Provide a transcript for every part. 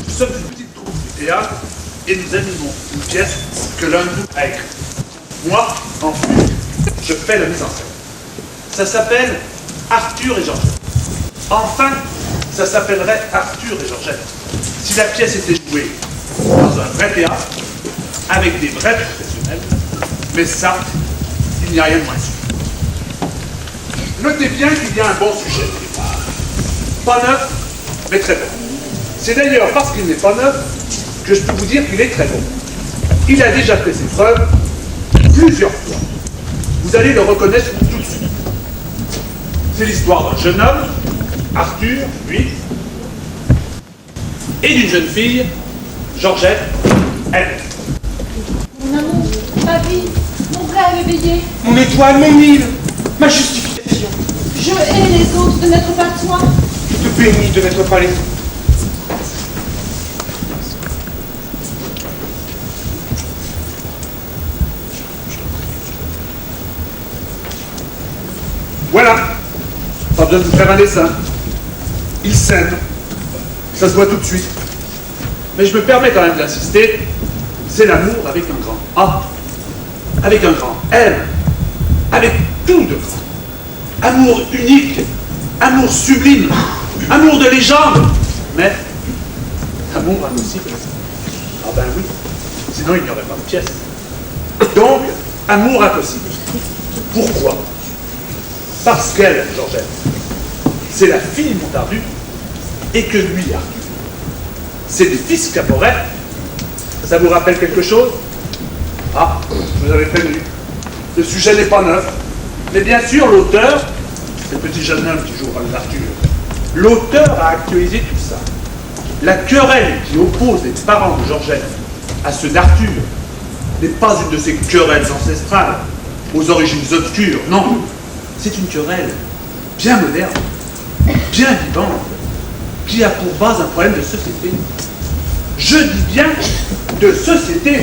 Nous sommes une petite troupe du théâtre et nous animons une pièce que l'un de nous a écrite. Moi, en plus, je fais la mise en scène. Ça s'appelle Arthur et Georgette. Enfin, ça s'appellerait Arthur et Georgette si la pièce était jouée dans un vrai théâtre, avec des vrais professionnels, mais ça, il n'y a rien de moins sûr. Notez bien qu'il y a un bon sujet de départ. Pas neuf, mais très bon. C'est d'ailleurs parce qu'il n'est pas neuf que je peux vous dire qu'il est très bon. Il a déjà fait ses preuves plusieurs fois. Vous allez le reconnaître tout de suite. C'est l'histoire d'un jeune homme, Arthur, lui, et d'une jeune fille, Georgette, elle. Mon amour, ma vie, mon rêve éveillé. Mon étoile, mon île, ma justification. Je hais les autres de n'être pas toi. Je te bénis de n'être pas les autres. Voilà. Pas besoin de vous faire un dessin. Il s'aime. Ça se voit tout de suite. Mais je me permets quand même d'insister. C'est l'amour avec un grand A. Avec un grand M. Avec tout de grand. Amour unique. Amour sublime. Amour de légende. Mais amour impossible. Ah ben oui. Sinon il n'y aurait pas de pièce. Donc, amour impossible. Pourquoi? Parce qu'elle, Georgette, c'est la fille Montardu, et que lui, Arthur, c'est le fils Caporet. Ça vous rappelle quelque chose? Ah, je vous avais prévenu. Le sujet n'est pas neuf. Mais bien sûr, l'auteur, c'est le petit jeune homme qui joue au rôle d'Arthur, l'auteur a actualisé tout ça. La querelle qui oppose les parents de Georgette à ceux d'Arthur n'est pas une de ces querelles ancestrales, aux origines obscures, non. C'est une querelle bien moderne, bien vivante, qui a pour base un problème de société. Je dis bien de société,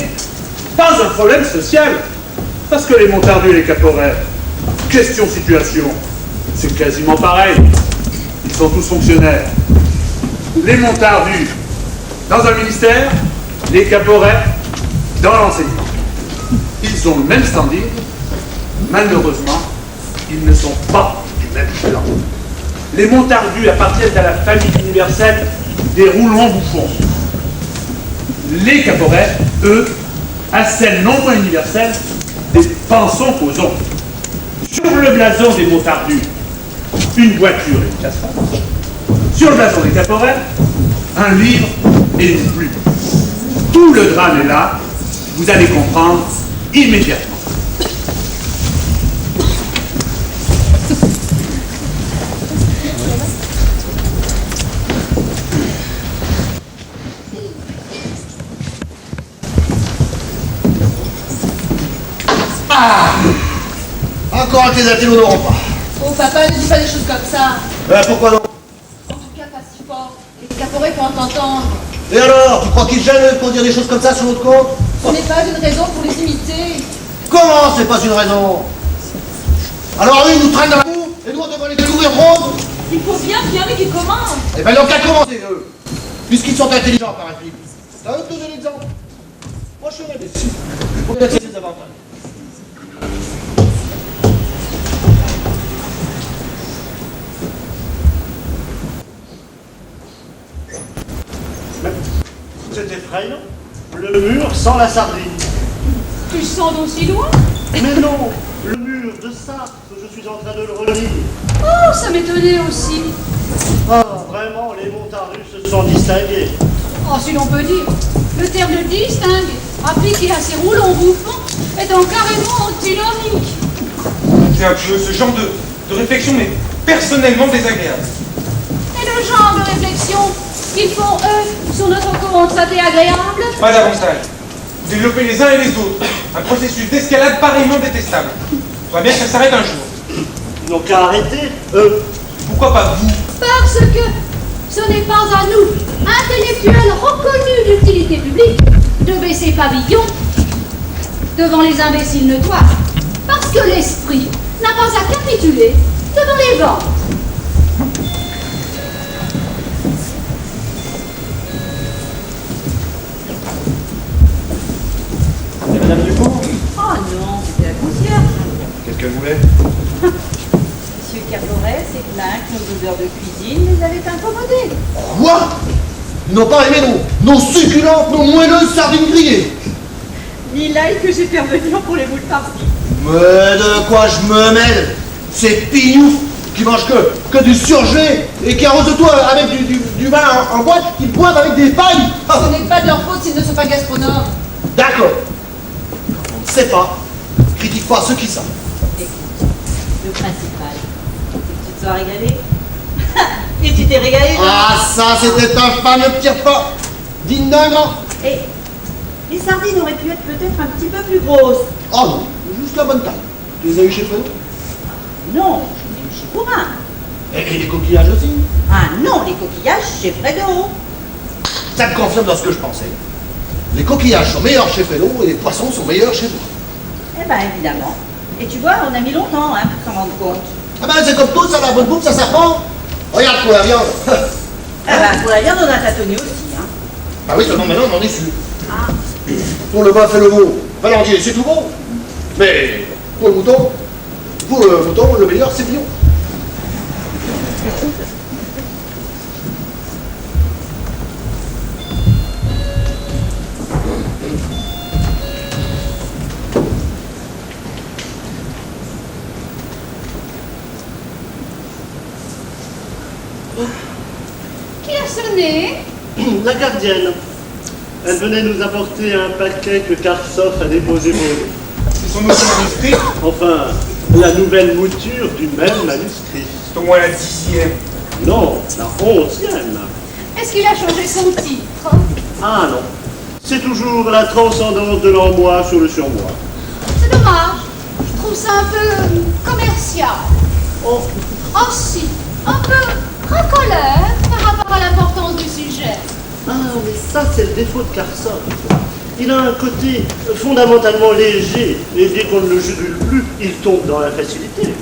pas un problème social. Parce que les Montardu et les Caporet, question-situation, c'est quasiment pareil. Ils sont tous fonctionnaires. Les Montardu dans un ministère, les Caporet dans l'enseignement. Ils ont le même standing, malheureusement, ils ne sont pas du même clan. Les Montardu appartiennent à la famille universelle des roulants bouffons. Les Caporet, eux, à celle non moins universelle des pensons causons. Sur le blason des Montardu, une voiture et une casserole. Sur le blason des Caporet, un livre et une plume. Tout le drame est là, vous allez comprendre immédiatement. Encore que les intellos n'auront pas. Oh papa, ne dis pas des choses comme ça. Pourquoi non? En tout cas, pas si fort. Les Caporet pourront t'entendre. Et alors, tu crois qu'ils gênent pour dire des choses comme ça sur notre compte? Ce n'est pas une raison pour les imiter. Comment c'est pas une raison? Alors eux, ils nous traînent dans la boue, et nous on devrait les découvrir rondes. Il faut bien qu'il y en ait qui commencent. Eh ben ils n'ont qu'à commencer, eux. Puisqu'ils sont intelligents, paraît-il. C'est à eux de donner l'exemple. Moi, je serais déçu. Pour gâter ses avantages. C'est effrayant. Le mur sans la sardine. Tu sens d'aussi loin? Mais non, le mur de Sartre, je suis en train de le relire. Oh, ça m'étonnait aussi. Ah, vraiment, les Montardu se sont distingués. Oh, si l'on peut dire. Le terme de distingue, appliqué à ces roulons bouffons, est donc carrément antinomique. C'est un peu ce genre de réflexion, mais personnellement désagréable. Et le genre de réflexion qu'ils font, eux, sur notre compte, ça t'est agréable? Pas davantage. Vous développez les uns et les autres un processus d'escalade pareillement détestable. Il faudra bien que ça s'arrête un jour. Ils n'ont qu'à arrêter. Pourquoi pas vous? Parce que ce n'est pas à nous, intellectuels reconnus d'utilité publique, de baisser pavillon devant les imbéciles notoires. Parce que l'esprit n'a pas à capituler devant les vents. qu'elle voulait. Monsieur Carloret s'est plaint que nos odeurs de cuisine les avaient incommodés. Quoi? Ils n'ont pas aimé nos succulentes, nos moelleuses sardines grillées. Ni l'ail que j'ai fait revenir pour les moules farcies. Mais de quoi je me mêle? Ces pignoufs qui mangent que du surgelé et qui arrosent de tout avec du vin en boîte, qui boivent avec des pailles. Ah. Ce n'est pas de leur faute s'ils ne sont pas gastronomes. D'accord. On ne sait pas. Critique pas ceux qui savent. Écoute, le principal, c'est que tu te sois régalé. Et tu t'es régalé, non? Ah, ça, c'était un fameux petit repas digne d'un grand. Et les sardines auraient pu être peut-être un petit peu plus grosses. Oh non, juste la bonne taille. Tu les as eu chez Fredo? Non, je l'ai eu chez Bourrin. Et les coquillages aussi? Ah non, les coquillages chez Fredo. Ça me confirme dans ce que je pensais. Les coquillages sont meilleurs chez Fredo et les poissons sont meilleurs chez vous. Eh ben évidemment. Et tu vois, on a mis longtemps pour s'en rendre compte. Ah ben c'est comme tout, ça, la bonne bouffe, ça s'apprend. Regarde pour la viande. Ah ben pour la viande, on a tâtonné aussi. Ah oui, seulement maintenant on en est sûr. Ah. Pour le bœuf et le veau, Valandier, c'est tout bon. Mais pour le mouton, le meilleur, c'est Billon. Qui a sonné? La gardienne. Elle venait nous apporter un paquet que Karsoff a déposé pour nous. C'est son nouveau manuscrit. Enfin, la nouvelle mouture du même manuscrit. C'est au moins la 10e. Non, la 11e. Est-ce qu'il a changé son titre? Ah non. C'est toujours la transcendance de l'embois sur le surbois. C'est dommage. Je trouve ça un peu commercial. Oh, Oh si, un peu racoleur par rapport à l'importance du sujet. ah, mais ça, c'est le défaut de Karsoff. Il a un côté fondamentalement léger, et dès qu'on ne le jugule plus, il tombe dans la facilité.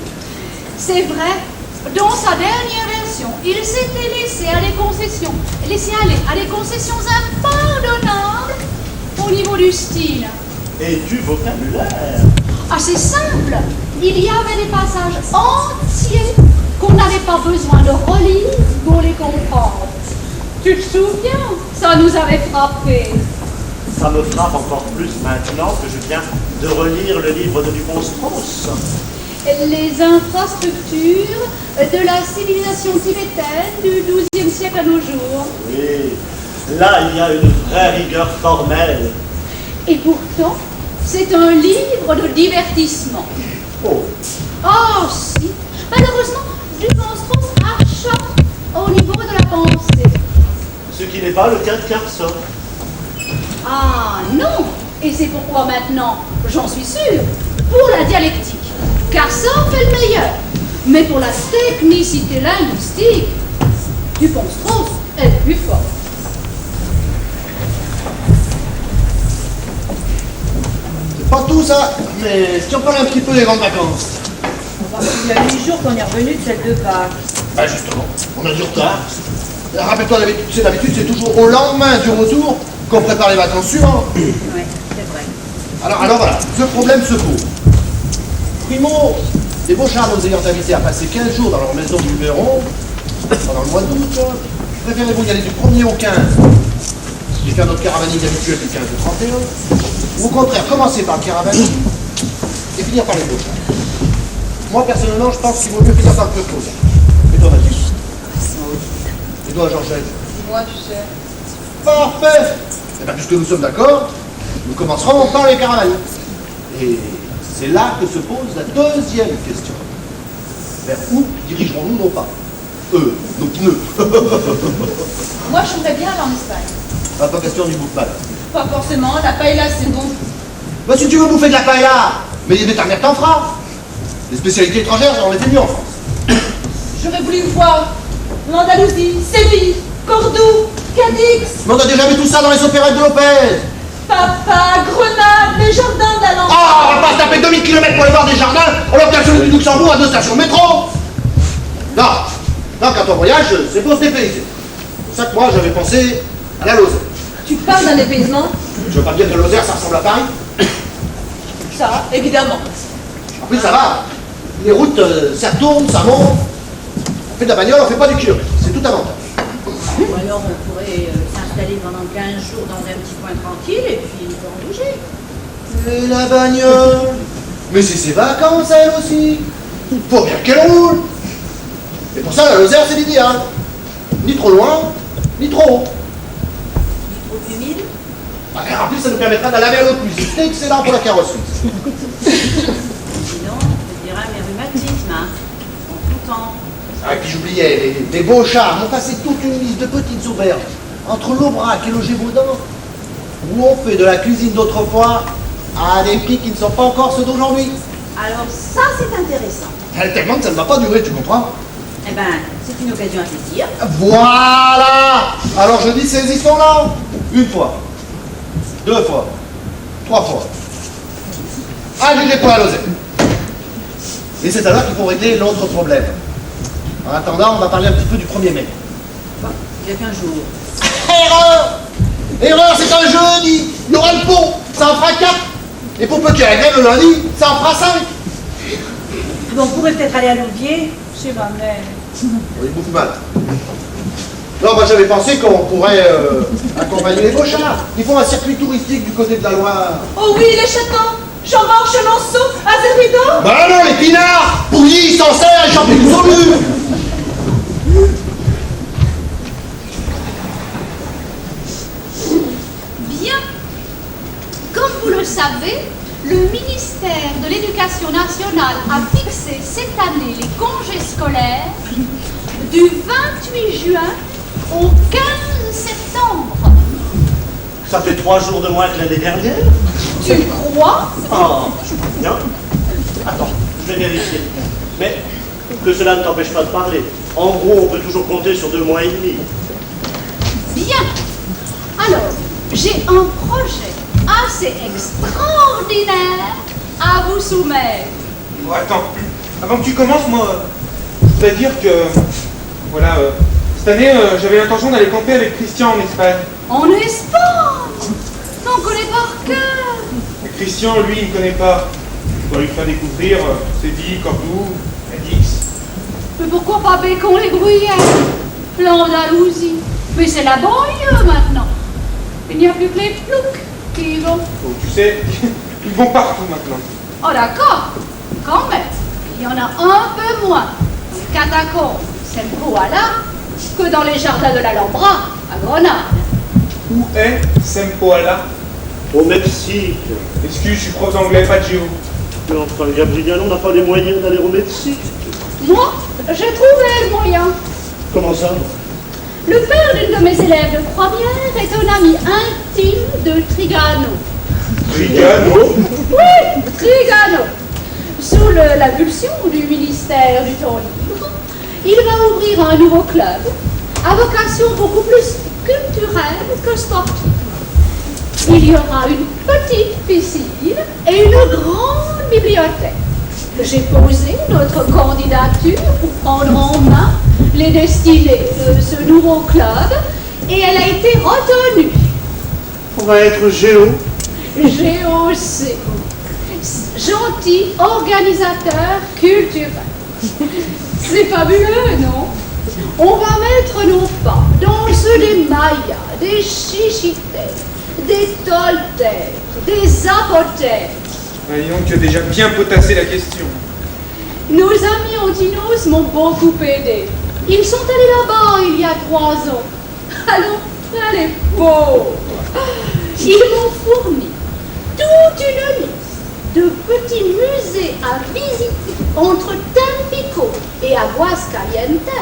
C'est vrai. Dans sa dernière version, il s'était laissé aller à des concessions impardonnables au niveau du style. Et du vocabulaire. Assez simple. Il y avait des passages entiers qu'on n'avait pas besoin de relire pour les comprendre. Tu te souviens? Ça nous avait frappé. Ça me frappe encore plus maintenant que je viens de relire le livre de Dupont-Strauss. Les infrastructures de la civilisation tibétaine du XIIe siècle à nos jours. Oui, là il y a une vraie rigueur formelle. Et pourtant, c'est un livre de divertissement. Oh, Oh si, malheureusement, Dupont-Strauss achoppe au niveau de la pensée. ce qui n'est pas le cas de Karsoff. Ah non, et c'est pourquoi maintenant, j'en suis sûre, pour la dialectique, Karsoff est le meilleur. Mais pour la technicité linguistique, Dupont-Strauss est le plus fort. C'est pas tout ça, mais si on parle un petit peu des grandes vacances. Il y a 8 jours qu'on est revenu de celle de Pâques. Bah justement, on a du retard. Rappelle-toi, d'habitude, c'est toujours au lendemain du retour qu'on prépare les vacances suivantes. Oui, c'est vrai. Alors voilà, ce problème se pose. Primo, les Beauchards nous ayant invités à passer 15 jours dans leur maison du Luberon, pendant le mois d'août, préférez-vous y aller du 1er au 15, et faire notre caravaning habituel du 15 au 31, ou au contraire, commencer par le caravaning et finir par les Beauchards? Moi, personnellement, je pense qu'il vaut mieux finir par le plus tôt. Et toi, Mathieu? Et toi, Georgette? Dis-moi, tu sais. Parfait! Eh bien, puisque nous sommes d'accord, nous commencerons par les caravanes. Et c'est là que se pose la deuxième question. Vers où dirigerons-nous nos pas? Nos pneus. Moi, je voudrais bien aller en Espagne. Pas question du bouffal. Pas forcément, la paella, c'est bon. Bah, si tu veux bouffer de la paella, mais ta mère t'en fera. Les spécialités étrangères, j'en étais mieux en France. J'aurais voulu voir l'Andalousie, Séville, Cordoue, Cadix, Mais on a déjà vu tout ça dans les opérettes de Lopez. Papa, Grenade, les jardins d'Alençon. Ah, on va pas se taper 2000 km pour aller voir des jardins, alors qu'il y a celui du Luxembourg à 2 stations de métro. Non, quand on voyage, c'est pour se dépayser. C'est pour ça que moi, j'avais pensé à la Lozère. Tu parles d'un dépaysement? Je veux pas dire que Lozère, ça ressemble à Paris. Ça, évidemment. plus, ça va. Les routes, ça tourne, ça monte. On fait de la bagnole, on fait pas du kilomètre. C'est tout avantage. Ou alors on pourrait s'installer pendant 15 jours dans un petit coin tranquille et puis en bouger. Et la bagnole? Mais c'est ses vacances, elle aussi. Faut bien qu'elle roule. Et pour ça, la Lozère, c'est l'idéal. Ni trop loin, ni trop haut. Trop humide. Et en plus, ça nous permettra de laver à l'eau de cuisine. C'est excellent pour la carrosserie. Sinon, je dirais mes rhumatismes, hein. En tout temps. Ah, et puis j'oubliais, les beaux charmes. On passait toute une liste de petites auberges entre l'Aubrac et le Gévaudan, où on fait de la cuisine d'autrefois à des prix qui ne sont pas encore ceux d'aujourd'hui. Alors ça, c'est intéressant. Tellement que ça ne va pas durer, tu comprends? Eh ben, c'est une occasion à saisir. Voilà! Alors je dis saisissons-la. Une fois, 2 fois, 3 fois. Ah, jugez pour la Lozère. Et c'est alors qu'il faut régler l'autre problème. En attendant, on va parler un petit peu du 1er mai. Bon, il y a 15 jours. Erreur! Erreur, c'est un jeudi! Il y aura le pont, ça en fera 4. Et pour peu qu'il y ait la grève le lundi, ça en fera 5. Bon, on pourrait peut-être aller à Louviers chez ma mère. Oui, bouffe mal. Non, moi j'avais pensé qu'on pourrait accompagner les Beauchards. Ils font un circuit touristique du côté de la Loire. Oh oui, les châteaux! Chambord, Chenonceau, Azerido! Bah non, les pinards! Pouilly, Sancerre et Champigny-Saulu! Bien. Comme vous le savez, le ministère de l'Éducation nationale a fixé cette année les congés scolaires du 28 juin au 15 septembre. Ça fait 3 jours de moins que l'année dernière. Tu crois? Ah, bien. Attends, je vais vérifier. Mais que cela ne t'empêche pas de parler. En gros, on peut toujours compter sur 2 mois et demi. Bien. Alors, j'ai un projet assez extraordinaire à vous soumettre. Bon, attends, avant que tu commences, moi, je voudrais dire que, voilà, cette année, j'avais l'intention d'aller camper avec Christian en Espagne. En Espagne? On connaît par cœur. Et Christian, lui, il ne connaît pas. Je dois lui faire découvrir Séville, Cordoue, Cadix. Mais pourquoi pas Bécon les Gruyères? L'Andalousie. Mais c'est la banlieue maintenant. Il n'y a plus que les ploucs qui y vont. Oh, tu sais, ils vont partout maintenant. Oh d'accord, quand même. Il y en a un peu moins dans les catacombes Sempoala que dans les jardins de l'Alhambra à Grenade. Où est Sempoala? Au Mexique. Excuse, je suis prof d'anglais, pas de géo. Mais enfin, Gabriel, on n'a pas les moyens d'aller au Mexique. Moi, j'ai trouvé le moyen. Comment ça? Le père d'une de mes élèves de première est un ami intime de Trigano. Trigano? Oui, Trigano. Sous l'impulsion du ministère du Temps libre, il va ouvrir un nouveau club à vocation beaucoup plus culturelle que sportive. Il y aura une petite piscine et une grande bibliothèque. J'ai posé notre candidature pour prendre en main les destinées de ce nouveau club et elle a été retenue. On va être géo. GOC. Gentil organisateur culturel. C'est fabuleux, non? On va mettre nos pas dans ceux des Mayas, des Chichités, des Toltèques, des Zapotèques. Voyons, tu as déjà bien potassé la question. Nos amis antinos m'ont beaucoup aidé. Ils sont allés là-bas il y a 3 ans. Alors, les pauvres. Ils m'ont fourni toute une liste de petits musées à visiter entre Tampico et Aguascalientes,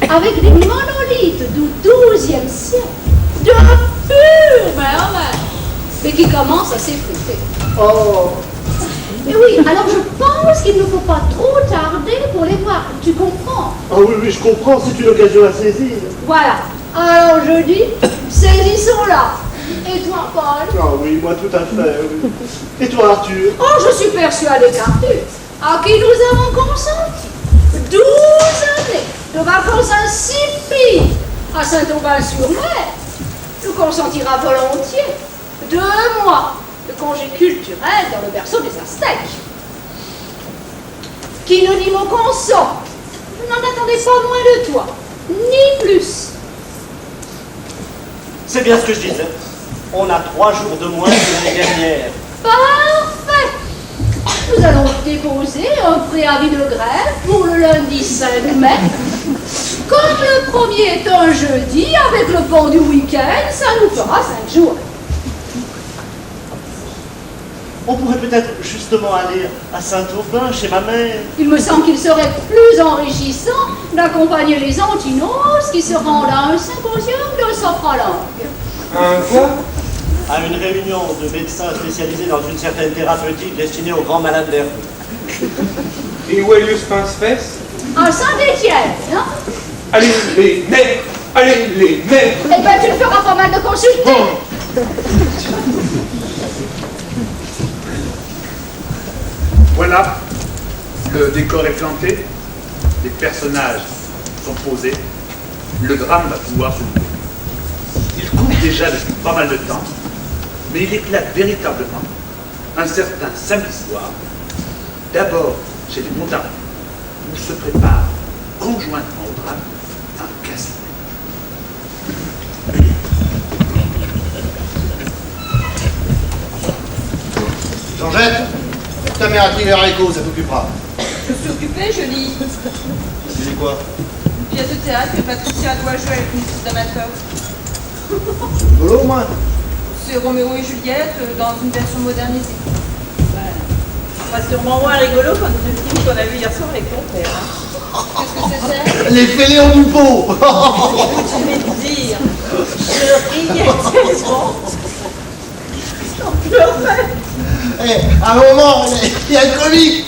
avec des monolithes du XIIe siècle, de pure merveille, mais qui commencent à s'effriter. Oh. Et oui, alors je pense qu'il ne faut pas trop tarder pour les voir. Tu comprends? Ah oui, je comprends, c'est une occasion à saisir. Voilà. Alors je dis, saisissons-la. Et toi, Paul? Ah oui, moi tout à fait, oui. Et toi, Arthur? Oh, je suis persuadée qu'Arthur, à qui nous avons consenti 12 années de vacances insipides à Saint-Aubin-sur-Mer, nous consentira volontiers 2 mois de congé culturel dans le berceau des Aztèques. qui ne dit mot consent. Je n'en attendais pas moins de toi, ni plus. C'est bien ce que je disais. On a 3 jours de moins que l'année dernière. Parfait. Nous allons déposer un préavis de grève pour le lundi 5 mai. Comme le premier est un jeudi, avec le pont du week-end, ça nous fera 5 jours. On pourrait peut-être justement aller à Saint-Aubin, chez ma mère. Il me semble qu'il serait plus enrichissant d'accompagner les antinos qui se rendent à un symposium de sophrologue. Un quoi? À une réunion de médecins spécialisés dans une certaine thérapeutique destinée aux grands malades nerveux. Et où a lieu ce pince-fesse? À Saint-Étienne, hein? Allez les nerfs! Allez les nerfs! Eh ben, tu ne feras pas mal de consulter. Bon. Voilà, le décor est planté, les personnages sont posés, le drame va pouvoir se jouer. Il court déjà depuis pas mal de temps, mais il éclate véritablement un certain samedi soir, d'abord chez les Montards, où se prépare conjointement au drame un casse. Georgette, ta mère a pris vers l'écho, ça t'occupera. Je suis occupée, je lis Tu dis quoi? une pièce de théâtre que Patricia doit jouer avec une troupe d'amateurs. C'est rigolo au moins. C'est Roméo et Juliette dans une version modernisée. Pas sûrement moins rigolo quand le film qu'on a vu hier soir avec ton père. Qu'est-ce que c'était? Les fêlés du pot. Écoute, je vais te dire, je riais tellement. J'en pleurais. À un moment, il y a le comique,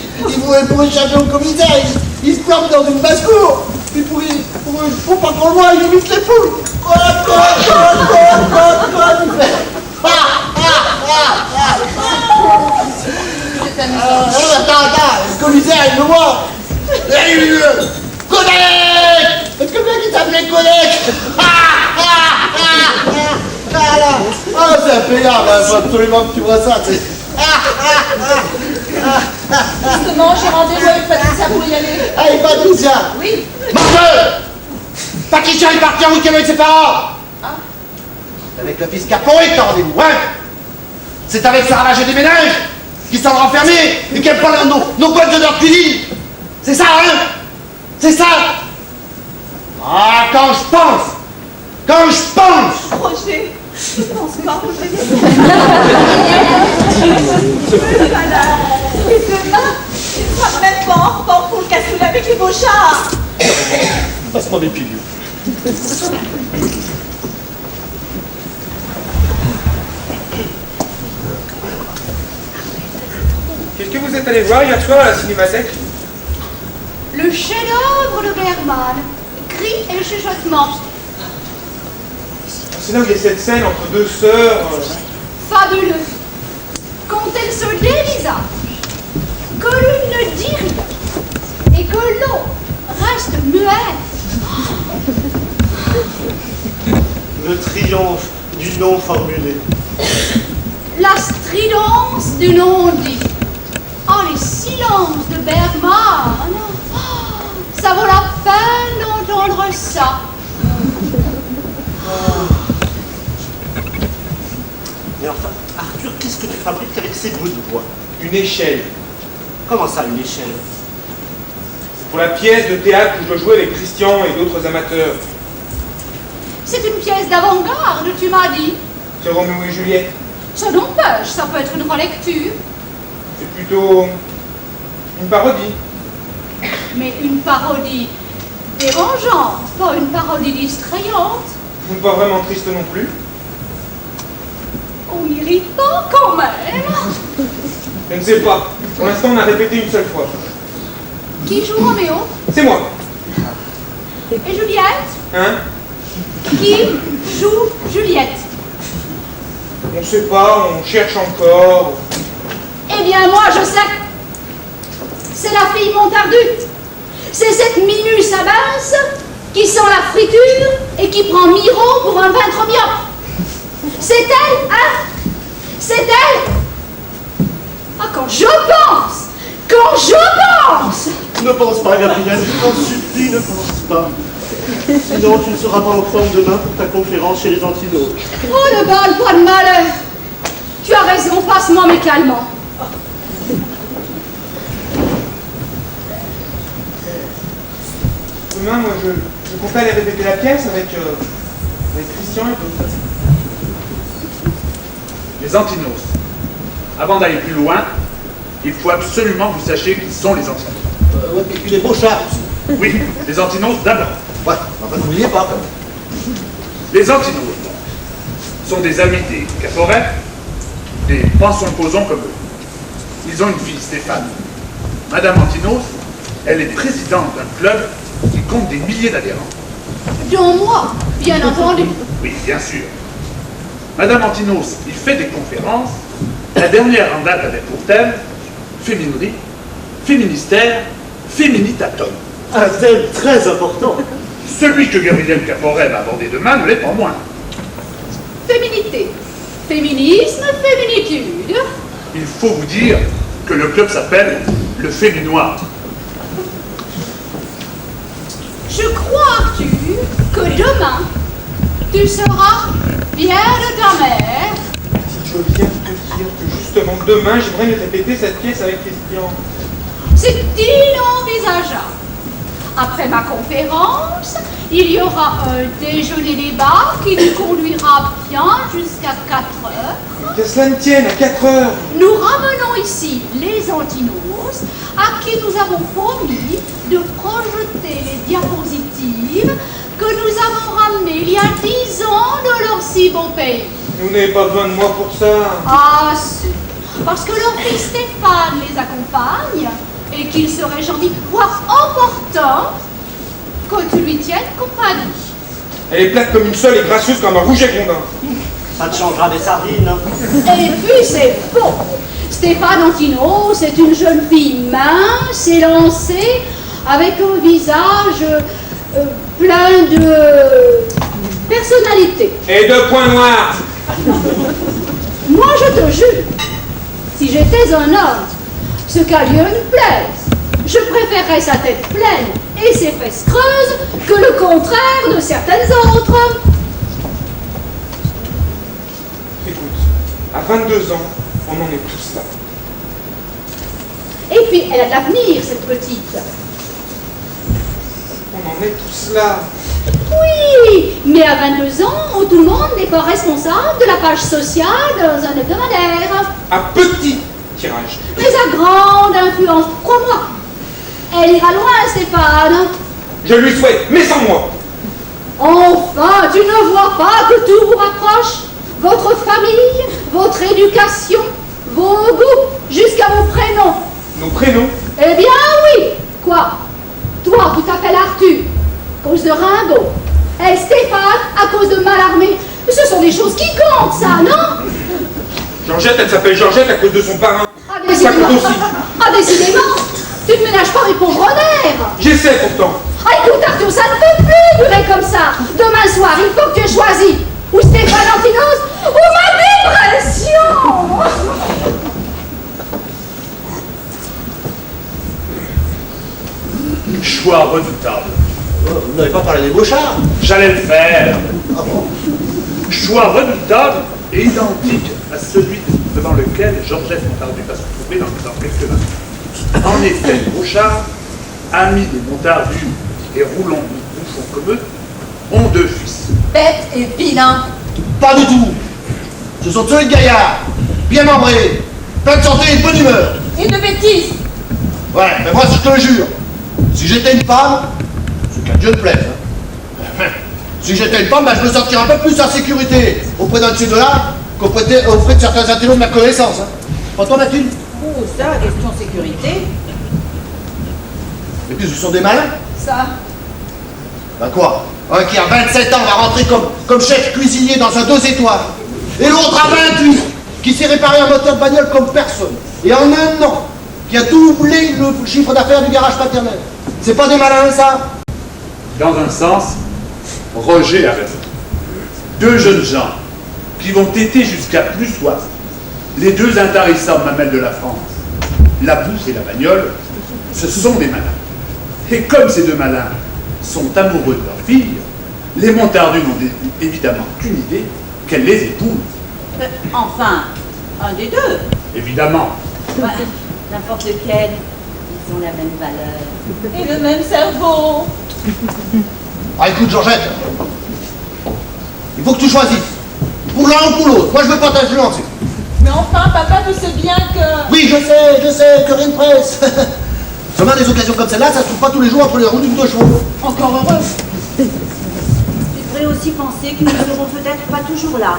pour échapper au commissaire, il se plante dans une basse-cour. Puis pour pas qu'on le voie, il imite les poules. C'est amusant. Attends, le commissaire, il le voit. Codec! Est-ce que le mec il s'appelait Codec? C'est impayable, il faut absolument que tu vois ça, tu sais. Justement, j'ai rendez-vous avec Patricia pour y aller. Allez, Patricia! Oui. Marche! Patricia est partie en week-end avec ses parents! Avec le fils Capon, il t'a rendez-vous, hein? C'est avec Sarah Lage des ménages qui sont renfermés et qui aiment pas nos codes de leur cuisine! C'est ça, hein? C'est ça! Ah, quand je pense! Roger, je pense pas, Roger. Je suis malade. Et demain, tu ne seras même pas en forme pour le cassoulet avec les Beauchards. Passe-moi mes pilules. Qu'est-ce que vous êtes allé voir hier soir à la cinémathèque? Le chef-d'œuvre de Bergman, cris et chuchotements. C'est là où il y a cette scène entre deux sœurs. Fabuleux. Quand elles se dévisagent, que l'une ne dit rien et que l'autre reste muette. Le triomphe du non formulé. La stridence du non-dit. Oh, les silences de Bergman. Oh, ça vaut la peine d'entendre ça. Mais enfin, Arthur, qu'est-ce que tu fabriques avec ces bouts de bois? Une échelle. Comment ça, une échelle? C'est pour la pièce de théâtre où je dois jouer avec Christian et d'autres amateurs. C'est une pièce d'avant-garde, tu m'as dit. C'est Roméo et Juliette. Ça n'empêche, ça peut être une relecture. C'est plutôt une parodie. Mais une parodie dérangeante, pas une parodie distrayante. Vous n'êtes pas vraiment triste non plus. Ou irritant quand même. Je ne sais pas. Pour l'instant, on a répété une seule fois. Qui joue Roméo? C'est moi. Et Juliette? Hein? Qui joue Juliette? On ne sait pas, on cherche encore. Eh bien moi je sais. C'est la fille Montardu. C'est cette Minus Abbas qui sent la friture et qui prend Miro pour un peintre bien. C'est elle, hein? C'est elle. Ah, quand je pense Quand je pense! Ne pense pas, Gabriel, je t'en supplie, ne pense pas. Sinon, tu ne seras pas en forme demain pour ta conférence chez les Antinos. Oh, le bal, pas de malheur! Tu as raison, passe-moi mes calmants. Demain, moi, je comptais aller répéter la pièce avec Christian et tout. Les Antinos. Avant d'aller plus loin, il faut absolument que vous sachiez qui sont les Antinos. Ouais, et puis les Beauchards aussi. Oui, les Antinos d'abord. Ouais, enfin, n'oubliez pas, quand même. Les Antinos sont des amis des Caporet, des pensons-posons comme eux. Ils ont une fille, Stéphane. Madame Antinos, elle est présidente d'un club qui compte des milliers d'adhérents. Dont moi, bien entendu. Oui, bien sûr. Madame Antinos, il fait des conférences. La dernière en date avait pour thème féminerie, féministère, féminitatum. Un thème très important. Celui que Gabriel Caporet va aborder demain ne l'est pas moins. Féminité, féminisme, féminitude. Il faut vous dire que le club s'appelle le Féminoir. Je crois, Arthur, que demain, tu seras fier de ta mère. Je viens de te dire que justement, demain, j'aimerais répéter cette pièce avec Christian. C'est inenvisageable. Après ma conférence, il y aura un déjeuner-débat qui nous conduira bien jusqu'à 4 heures. Que cela ne tienne, à 4 heures. Nous ramenons ici les Antinos, à qui nous avons promis de projeter les diapositives que nous avons ramenées il y a 10 ans de leur si beau pays. Vous n'avez pas besoin de moi pour ça. Ah si, parce que leur fils Stéphane les accompagne et qu'il serait gentil, voire opportun, que tu lui tiennes compagnie. Elle est plate comme une seule et gracieuse comme un rouget grondin. Ça te changera des sardines. Et puis c'est faux. Stéphane Antinos, c'est une jeune fille mince, élancée, avec un visage plein de personnalité. Et de points noirs. Moi, je te jure, si j'étais un homme, ce qu'Alieu me plaise, je préférerais sa tête pleine et ses fesses creuses que le contraire de certaines autres. Écoute, à 22 ans, on en est tous là. Et puis, elle a de l'avenir, cette petite. On en est tous là. Oui, mais à 22 ans, tout le monde n'est pas responsable de la page sociale dans un hebdomadaire. À petit tirage. Mais à grande influence, crois-moi. Elle ira loin, Stéphane. Je lui souhaite, mais sans moi. Enfin, tu ne vois pas que tout vous rapproche? Votre famille, votre éducation, vos goûts, jusqu'à vos prénoms. Nos prénoms. Eh bien oui. Quoi? Toi, tu t'appelles Arthur, à cause de Rimbaud. Et Stéphane, à cause de Mallarmé. Ce sont des choses qui comptent, ça, non? Georgette, elle s'appelle Georgette à cause de son parrain. Ah, Ça décidément. compte aussi. Ah, décidément. Tu ne ménages pas mes pauvres nerfs. J'essaie pourtant. Ah, écoute, Arthur, ça ne peut plus durer comme ça. Demain soir, il faut que tu choisis. Ou Stéphane Antinos, ou ma dépression. Choix redoutable. Vous n'avez pas parlé des Beauchards? J'allais le faire. Ah bon? Choix redoutable et identique à celui devant lequel Georgette Montardu va se trouver dans quelques minutes. En effet, les Beauchards, amis des Montardu et roulons de bouffons comme eux, ont 2 fils. Bête et vilain. Pas du tout. Ce sont solides gaillards, bien membrés, plein de santé et de bonne humeur. Et de bêtises. Ouais, mais moi, je te le jure, si j'étais une femme, c'est qu'à Dieu ne plaise. Hein. Si j'étais une femme, ben, je me sentirais un peu plus en sécurité auprès d'un de ces deux-là qu'auprès de certains intellos de ma connaissance. Hein. Pas toi, Mathilde? Oh, ça, question sécurité. Et puis, ce sont des malins. Ça. Ben quoi? Un qui a 27 ans va rentrer comme chef cuisinier dans un 2 étoiles. Et l'autre à 28, qui s'est réparé un moteur de bagnole comme personne. Et en un an, qui a doublé le chiffre d'affaires du garage paternel. C'est pas des malins, ça? Dans un sens, Roger a raison. 2 jeunes gens qui vont téter jusqu'à plus soif. Les 2 intarissables mamelles de la France. La bouffe et la bagnole, ce sont des malins. Et comme ces deux malins sont amoureux de leur fille, les Montardus n'ont évidemment qu'une idée, qu'elle les épouse. Enfin, un des deux. Évidemment. Ouais, n'importe lequel, ils ont la même valeur. Et le même cerveau. Ah, écoute, Georgette, il faut que tu choisisses. Pour l'un ou pour l'autre. Moi, je veux pas t'influencer. Mais enfin, papa, tu sais bien que... Oui, je sais, que rien ne presse. Seulement, des occasions comme celle-là, ça se trouve pas tous les jours entre les roues d'une deux chevaux. Encore heureux. Tu devrais aussi penser que nous ne serons peut-être pas toujours là.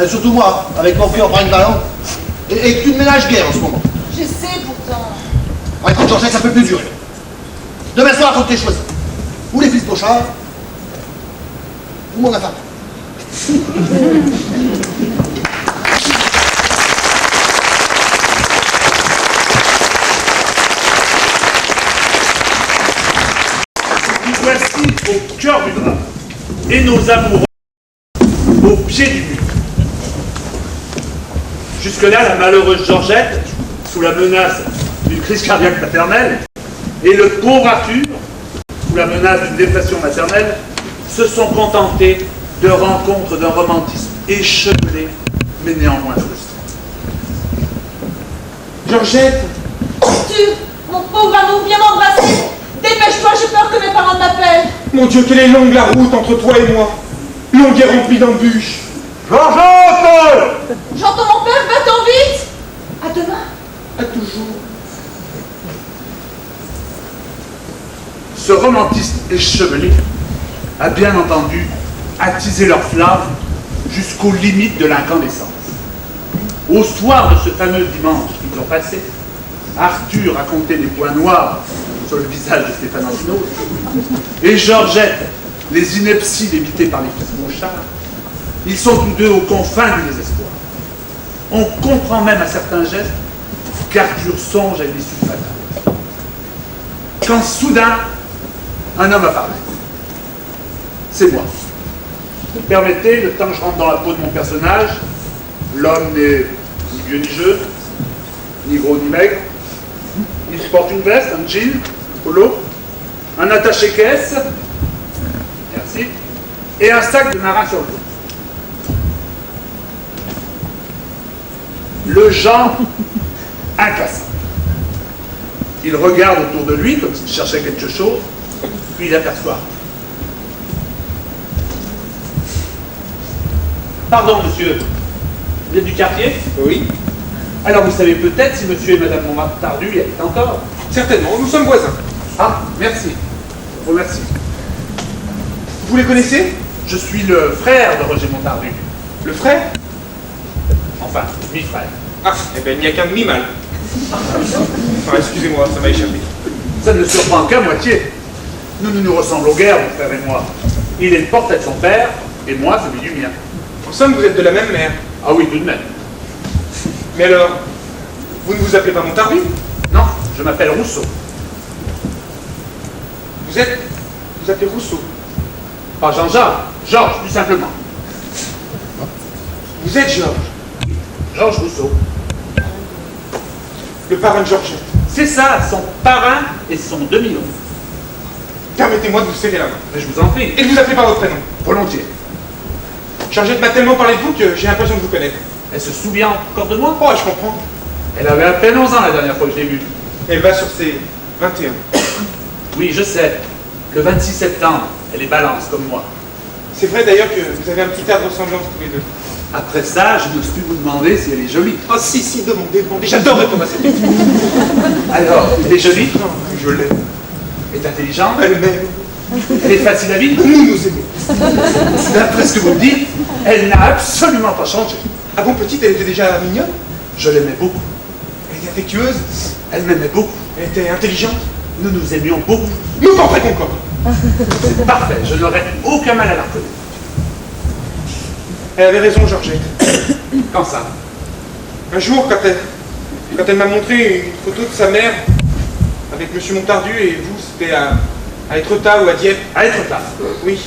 Surtout moi, avec mon cœur brin de ballon. Et que tu ne ménages guère en ce moment. Je sais pourtant. Ah, écoute, Georgette, ça peut plus durer. Demain soir, faut que tu choisis. Ou les fils Pochard, ou mon affaire. Nous voici au cœur du drame, et nos amoureux au pied du mur. Jusque-là, la malheureuse Georgette, sous la menace d'une crise cardiaque maternelle, et le pauvre Arthur, sous la menace d'une dépression maternelle, se sont contentés de rencontres d'un romantisme échevelé, mais néanmoins frustrant. Georgette, Arthur, mon pauvre amour, viens m'embrasser. Dépêche-toi, j'ai peur que mes parents m'appellent. mon Dieu, quelle est longue la route entre toi et moi. Longue et remplie d'embûches. Georgette! J'entends mon père, va-t'en vite. À demain. À toujours. Ce romantisme échevelé a bien entendu attisé leur flamme jusqu'aux limites de l'incandescence. Au soir de ce fameux dimanche qu'ils ont passé, Arthur racontait des points noirs sur le visage de Stéphane Antinos, et Georgette les inepties débitées par les fils Bouchard. Ils sont tous deux aux confins du désespoir. On comprend même à certains gestes qu'Arthur songe à une issue fatale. Quand soudain, un homme apparaît. C'est moi. Vous me permettez, le temps que je rentre dans la peau de mon personnage, l'homme n'est ni vieux ni jeune, ni gros ni maigre. Il porte une veste, un jean, un polo, un attaché-caisse, merci, et un sac de marin sur le dos. Le genre incassable. Il regarde autour de lui comme s'il cherchait quelque chose, puis il aperçoit. Pardon, monsieur, vous êtes du quartier? Oui, Alors vous savez peut-être si monsieur et madame Montardus y habitent encore? certainement, nous sommes voisins. Ah, merci. Je vous remercie. Vous les connaissez? Je suis le frère de Roger Montardu. Le frère? Enfin, demi-frère. Ah, eh bien, il n'y a qu'un demi-mal. Enfin, excusez-moi, ça m'a échappé. Ça ne le surprend qu'à moitié. Nous ne nous ressemblons guère, mon frère et moi. Il est le portrait de son père, et moi celui du mien. En somme, vous êtes de la même mère. Ah oui, tout de même. Mais alors, vous ne vous appelez pas Montardu? Non, je m'appelle Rousseau. Vous appelez Rousseau. Pas Jean-Jacques, Georges, plus simplement. Vous êtes Georges, Georges Rousseau. le parrain de Georgette. C'est ça, son parrain et son demi-oncle. Permettez-moi de vous serrer la main. Mais je vous en prie, Et de vous appeler par votre prénom. volontiers. Georgette m'a tellement parlé de vous que j'ai l'impression de vous connaître. Elle se souvient encore de moi? Oh, je comprends. Elle avait à peine 11 ans la dernière fois que je l'ai vue. Elle va sur ses 21. Oui, je sais. Le 26 septembre, elle est balance comme moi. C'est vrai d'ailleurs que vous avez un petit tas de ressemblance tous les deux. Après ça, je n'ose plus vous demander si elle est jolie. Oh si, demandez. J'adore répondre à cette question. Alors, elle est jolie, Non, je l'aime. elle est intelligente, Elle-même. elle est facile à vivre. Nous nous aimons. D'après ce que vous me dites, elle n'a absolument pas changé. Ah bon, petite, elle était déjà mignonne? Je l'aimais beaucoup. Elle était affectueuse? Elle m'aimait beaucoup. Elle était intelligente? Nous nous aimions beaucoup. Nous portrait concorde. C'est parfait, je n'aurais aucun mal à la reconnaître. Elle avait raison, Georgette. Quand ça? Un jour, quand elle m'a montré une photo de sa mère avec Monsieur Montardu et vous, c'était à Étretat ou à Dieppe. À être tard. Oui.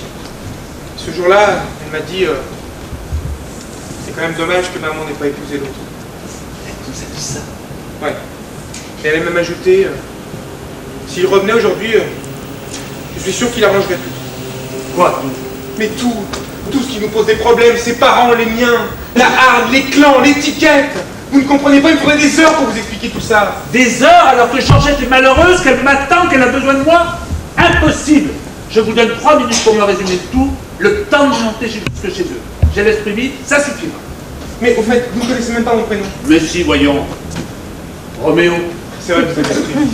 Ce jour-là, elle m'a dit c'est quand même dommage que maman n'ait pas épousé l'autre. Elle vous a dit ça? Ouais. Et elle a même ajouté, s'il revenait aujourd'hui, je suis sûr qu'il arrangerait tout. Quoi, tout? Mais tout ce qui nous pose des problèmes, ses parents, les miens, la harde, les clans, l'étiquette. Vous ne comprenez pas, il me faudrait des heures pour vous expliquer tout ça. Des heures alors que Georgette est malheureuse, qu'elle m'attend, qu'elle a besoin de moi? Impossible! Je vous donne 3 minutes pour me résumer tout, le temps de monter jusque chez eux. J'ai l'esprit vide, ça suffira. Mais au fait, vous ne connaissez même pas mon prénom. Mais si, voyons. Roméo. C'est vrai que vous avez l'esprit vide.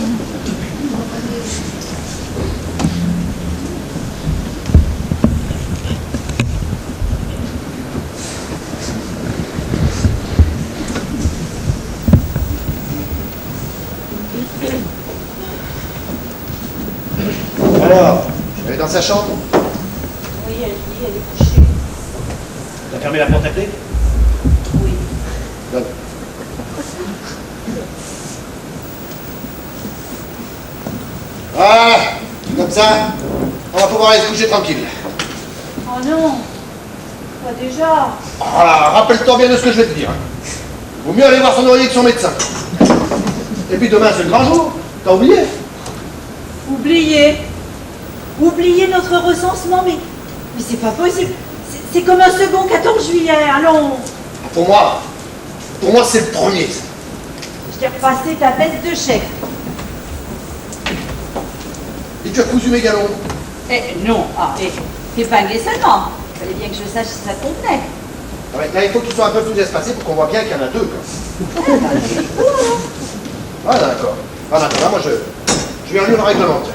Alors, elle est dans sa chambre? Oui, elle est couchée. T'as fermé la porte à clé? Oui. Donne. Voilà, comme ça, on va pouvoir aller se coucher tranquille. Oh non, pas déjà. Voilà, rappelle-toi bien de ce que je vais te dire. Vaut mieux aller voir son oreiller que son médecin. Et puis demain, c'est le grand jour. T'as oublié? Oubliez notre recensement, mais c'est pas possible. C'est comme un second 14 juillet, allons. Pour moi, c'est le premier. Je t'ai repassé ta tête de chef. Et tu as cousu mes galons. Non, t'es pas gay seulement. Fallait bien que je sache si ça te convenait. Ah ouais, là, il faut que tu sois un peu plus espacé pour qu'on voit bien qu'il y en a deux. Quoi. Ah d'accord. En attendant, moi je vais en lire le règlement. Tiens.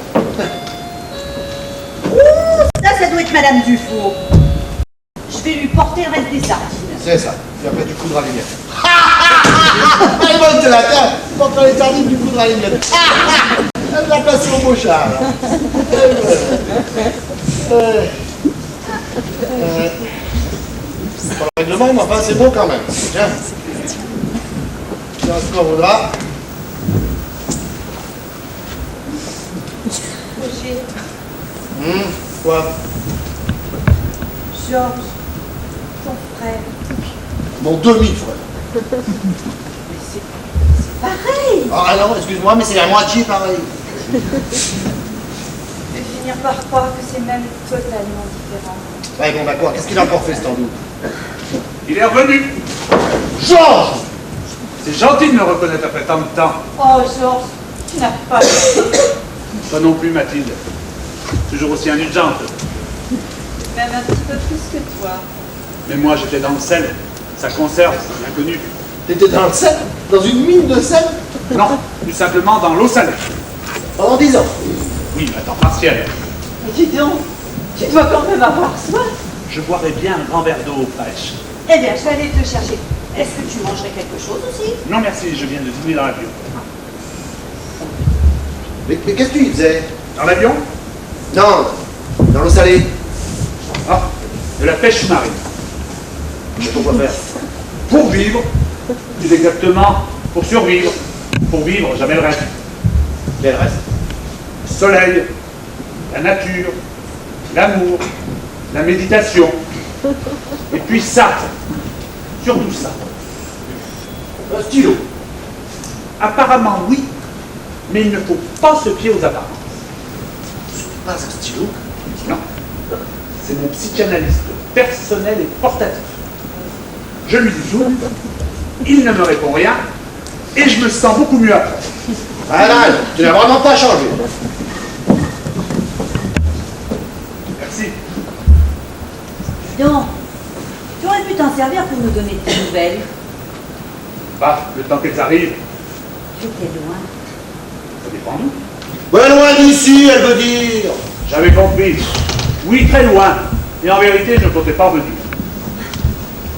Ça doit être Madame Dufour. Je vais lui porter le reste des sardines. C'est ça. Puis après, tu coudras les miettes. Elle est bonne, c'est la terre. Contre les sardines, tu coudras les miettes. Elle l'a placée au mouchard. C'est pas le règlement, mais enfin, c'est beau quand même. Tiens. Tiens, ce qu'on voudra. Roger, Quoi? Georges, ton frère. Mon demi-frère. Mais c'est pareil. Ah non, excuse-moi, mais c'est la moitié pareil. Je vais finir par croire que c'est même totalement différent. Ouais, bon, bah quoi? Qu'est-ce qu'il a encore fait, cet andou? Il est revenu. Georges! C'est gentil de me reconnaître après tant de temps. Oh, Georges, tu n'as pas... Toi non plus, Mathilde. Toujours aussi indulgente. Même un petit peu plus que toi. Mais moi, j'étais dans le sel. Ça conserve, c'est bien connu. T'étais dans le sel? Dans une mine de sel? Non, plus simplement dans l'eau salée. Pendant 10 ans. Oui, à temps partiel. Mais dis donc, tu dois quand même avoir soif. Je boirais bien un grand verre d'eau fraîche. Eh bien, je vais aller te chercher. Est-ce que tu mangerais quelque chose aussi? Non, merci, je viens de dîner dans l'avion. Mais qu'est-ce que tu y faisais? Dans l'avion? Non, dans l'eau salée. Ah, de la pêche marine. Mais pourquoi faire? Pour vivre, plus exactement, pour survivre. Pour vivre, jamais le reste. Quel reste? Le soleil, la nature, l'amour, la méditation. Et puis ça, surtout ça. Un stylo. Apparemment, oui, mais il ne faut pas se fier aux apparences. Pas un stylo? Non, c'est mon psychanalyste personnel et portatif. Je lui dis tout, il ne me répond rien, et je me sens beaucoup mieux après. Voilà, tu n'as vraiment pas changé. Merci. Dis donc, tu aurais pu t'en servir pour nous donner tes nouvelles. Bah, le temps qu'elles arrivent, J'étais loin. ça dépend d'où. Ouais, loin d'ici, elle veut dire. J'avais compris. Oui, très loin. Et en vérité, je ne comptais pas revenir.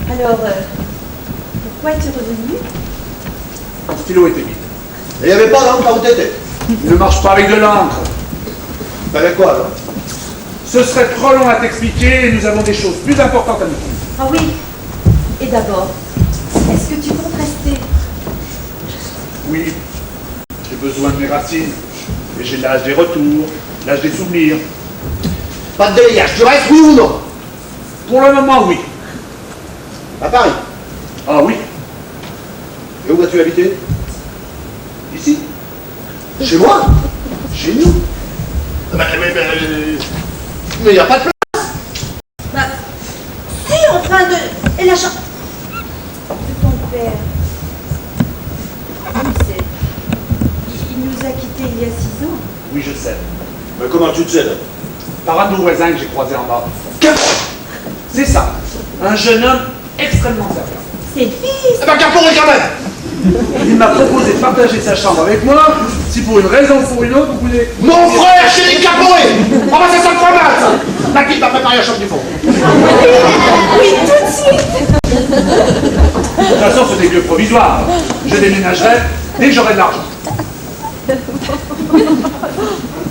Alors, pourquoi es-tu revenu? Mon stylo était vide. Et il n'y avait pas d'encre là où t'étais. Il ne marche pas avec de l'encre. T'avais quoi, alors? Ce serait trop long à t'expliquer et nous avons des choses plus importantes à nous dire. Ah oui. Et d'abord, est-ce que tu comptes rester? Oui, j'ai besoin de mes racines. Et j'ai l'âge des retours, l'âge des souvenirs. Pas de délire, tu restes, oui ou non? Pour le moment, oui. À Paris. Ah oui, Et où vas-tu habiter? ici. Chez moi? Chez nous? Mais il n'y a pas de place. Bah, si, enfin, et la chambre de ton père. Tu sais, il nous a quittés il y a 6 ans. Oui, je sais. Mais comment tu te sais là? Par un de nos voisins que j'ai croisé en bas. C'est ça. Un jeune homme extrêmement sérieux. C'est le fils. Eh ben Caporé quand même. Il m'a proposé de partager sa chambre avec moi, si pour une raison ou pour une autre, vous voulez... Mon frère chez les Caporé. Oh bah c'est ça le problème ça. T'as qui t'a préparé la chambre du fond? Oui, tout de suite. De toute façon, ce n'est que provisoire. Je déménagerai dès que j'aurai de l'argent.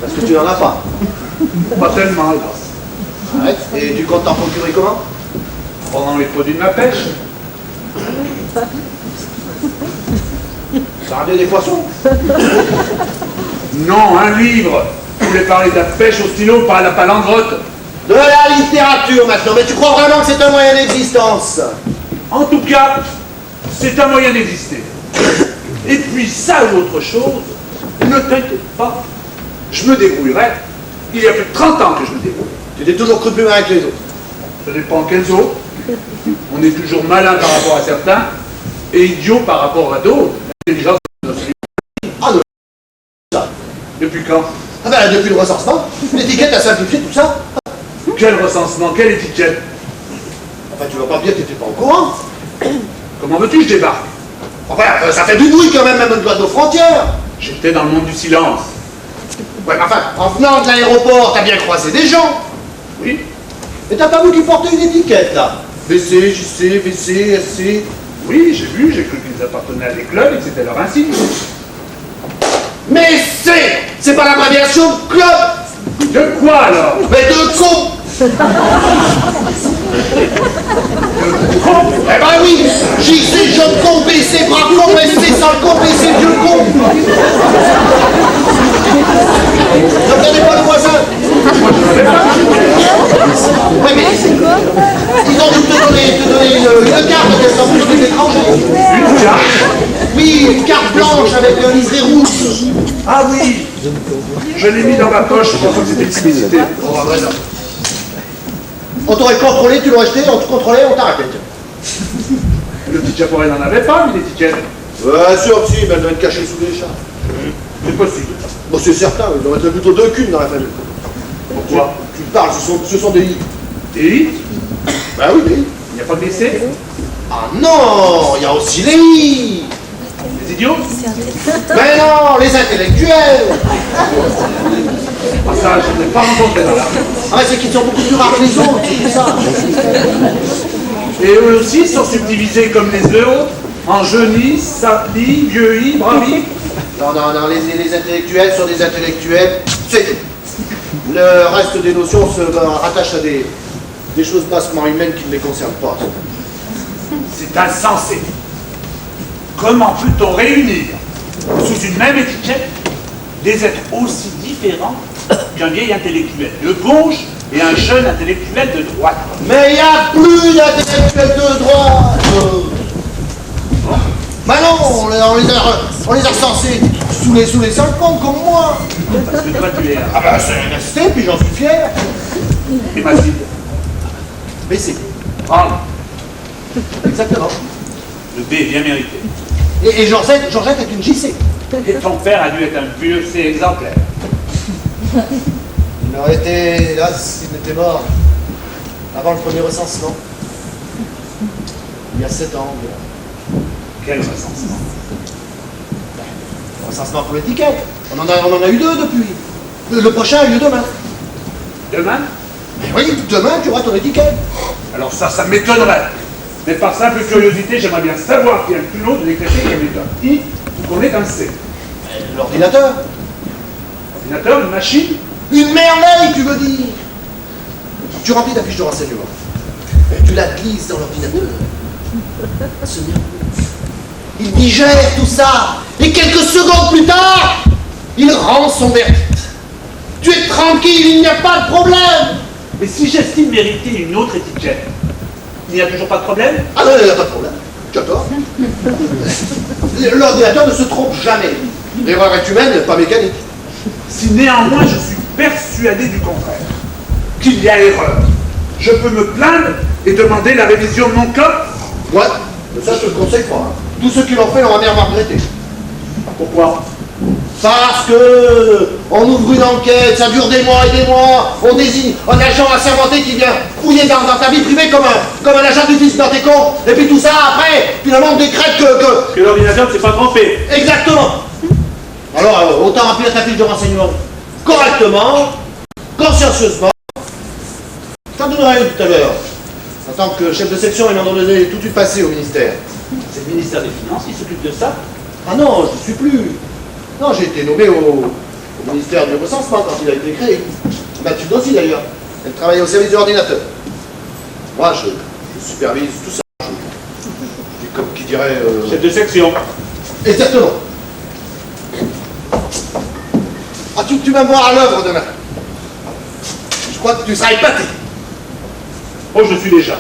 Parce que tu n'en as pas. Pas tellement, hélas. Arrête. Et tu comptes t'en procurer comment? Pendant les produits de ma pêche. Ça revient des poissons. Non, un livre. Vous voulez parler de la pêche au stylo, pas à la palindrote. De la littérature maintenant. Mais tu crois vraiment que c'est un moyen d'existence? En tout cas, c'est un moyen d'exister. Et puis ça ou autre chose, ne t'inquiète pas, je me débrouillerai. Il y a plus de 30 ans que je me débrouille. Tu t'es toujours cru plus malin que les autres. Ça dépend quels autres. On est toujours malin par rapport à certains et idiot par rapport à d'autres. L'intelligence de notre vie. Ah non. Ça. Depuis quand? Ah ben depuis le recensement. L'étiquette a simplifié tout ça. Quel recensement? Quelle étiquette? Enfin tu vas pas me dire que t'étais pas au courant. Comment veux-tu que je débarque? Enfin ça fait du bruit quand même au-delà de nos frontières. J'étais dans le monde du silence. Ouais mais enfin, en venant de l'aéroport, t'as bien croisé des gens. Oui? Et t'as pas vu qu'ils portaient une étiquette là? VC, JC, VC, SC. Oui, j'ai vu, j'ai cru qu'ils appartenaient à des clubs et que c'était leur insigne. Mais c'est pas l'abréviation de club. De quoi alors? Mais de con. Eh ben oui, JC, jeune con, BC, bras con, SC, sale con, BC, vieux con. Ne regardez pas le voisin. Ouais, mais ils ont dû te donner une carte de public étranger. Une carte? Oui, une carte blanche avec un liseré rouge. Ah oui! Je l'ai mis dans ma poche, je pensais que c'était une publicité. Oh, bah, voilà. On t'aurait contrôlé, tu l'aurais jeté, on te contrôlait, on t'arrêtait. Le petit Caporé n'en avait pas, une étiquette. Ouais, sûr, si, mais elle doit être cachée sous les chats. C'est possible. Bon, c'est certain, il doit être plutôt 2 culs dans la famille. Pourquoi? Tu parles, ce sont des i. Des i? Bah oui, des i. Il n'y a pas de blessés? Ah non, il y a aussi les i. Des idiots? Mais non, les intellectuels. Ah ça, je n'ai pas rencontré dans la rue. Ah ouais, c'est qu'ils sont beaucoup plus rares que les autres, c'est ça. Et eux aussi sont subdivisés comme les autres, en jeunis, saplis, vieux-i, bravi. Non, les intellectuels sont des intellectuels, c'est tout. Le reste des notions se rattachent à des choses bassement humaines qui ne les concernent pas. C'est insensé. Comment peut-on réunir, sous une même étiquette, des êtres aussi différents qu'un vieil intellectuel de gauche et un jeune intellectuel de droite? Mais il n'y a plus d'intellectuels de droite. Bah non, on les a recensés sous les 50 comme moi. Parce que toi tu es Ah bah c'est un ST, puis j'en suis fier. et Mathilde. Mais c'est Ah, exactement. le B est bien mérité. Et Georgette est une JC. Et ton père a dû être un vieux C exemplaire. Il aurait été là s'il n'était mort avant le premier recensement. Il y a 7 ans. Quel recensement? Le recensement pour l'étiquette. On en a eu 2 depuis. Le prochain a lieu demain. Demain? Mais oui, demain tu auras ton étiquette. Alors ça m'étonnerait. Mais par simple curiosité, j'aimerais bien savoir qui est le plus haut de décréter qu'on est un I ou qu'on est un C. L'ordinateur. Ordinateur, une machine? Une merveille, tu veux dire. Tu remplis ta fiche de renseignement. Et tu la glisses dans l'ordinateur. Ce nerveux. Il digère tout ça. Et quelques secondes plus tard, il rend son verdict. Tu es tranquille, il n'y a pas de problème. Mais si j'estime mériter une autre étiquette, il n'y a toujours pas de problème? Ah non, il n'y a pas de problème. Tu as tort. L'ordinateur ne se trompe jamais. L'erreur est humaine, pas mécanique. Si néanmoins je suis persuadé du contraire, qu'il y a erreur, je peux me plaindre et demander la révision de mon code. Ouais, mais ça je te le conseille pas. Hein. Tous ceux qui l'ont fait l'ont amèrement regretté. Pourquoi? Parce que on ouvre une enquête, ça dure des mois et des mois, on désigne un agent assermenté qui vient fouiller dans ta vie privée comme un agent du fisc dans tes comptes, et puis tout ça après, finalement on décrète que l'ordinateur ne s'est pas trompé. Exactement. Alors, autant remplir ta fiche de renseignement correctement, consciencieusement. Je t'en donnerai une tout à l'heure. En tant que chef de section ayant donné tout du passé au ministère. C'est le ministère des Finances qui s'occupe de ça? Ah non, je ne suis plus. Non, j'ai été nommé au ministère du recensement quand il a été créé. Mathilde aussi d'ailleurs. Elle travaillait au service de l'ordinateur. Moi, je supervise tout ça. Je dis comme qui dirait... Chef de section. Exactement. Ah, tu vas me voir à l'œuvre demain. Je crois que tu seras épaté. Oh, je suis déjà.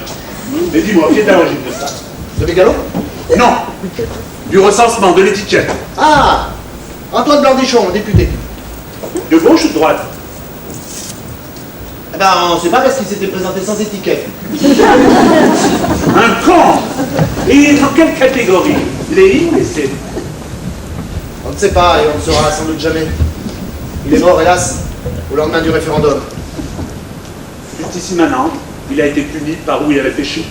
Mais dis-moi, qui est à l'origine de ça? De Mégalo? Non. Du recensement, de l'étiquette. Ah, Antoine Blandichon, député. De gauche ou de droite? Eh ben, on ne sait pas parce qu'il s'était présenté sans étiquette. Un con! Et il est dans quelle catégorie? Les I ou les C? On ne sait pas et on ne saura sans doute jamais. Il est mort, hélas, au lendemain du référendum. Justissime à Nantes, il a été puni par où il avait péché.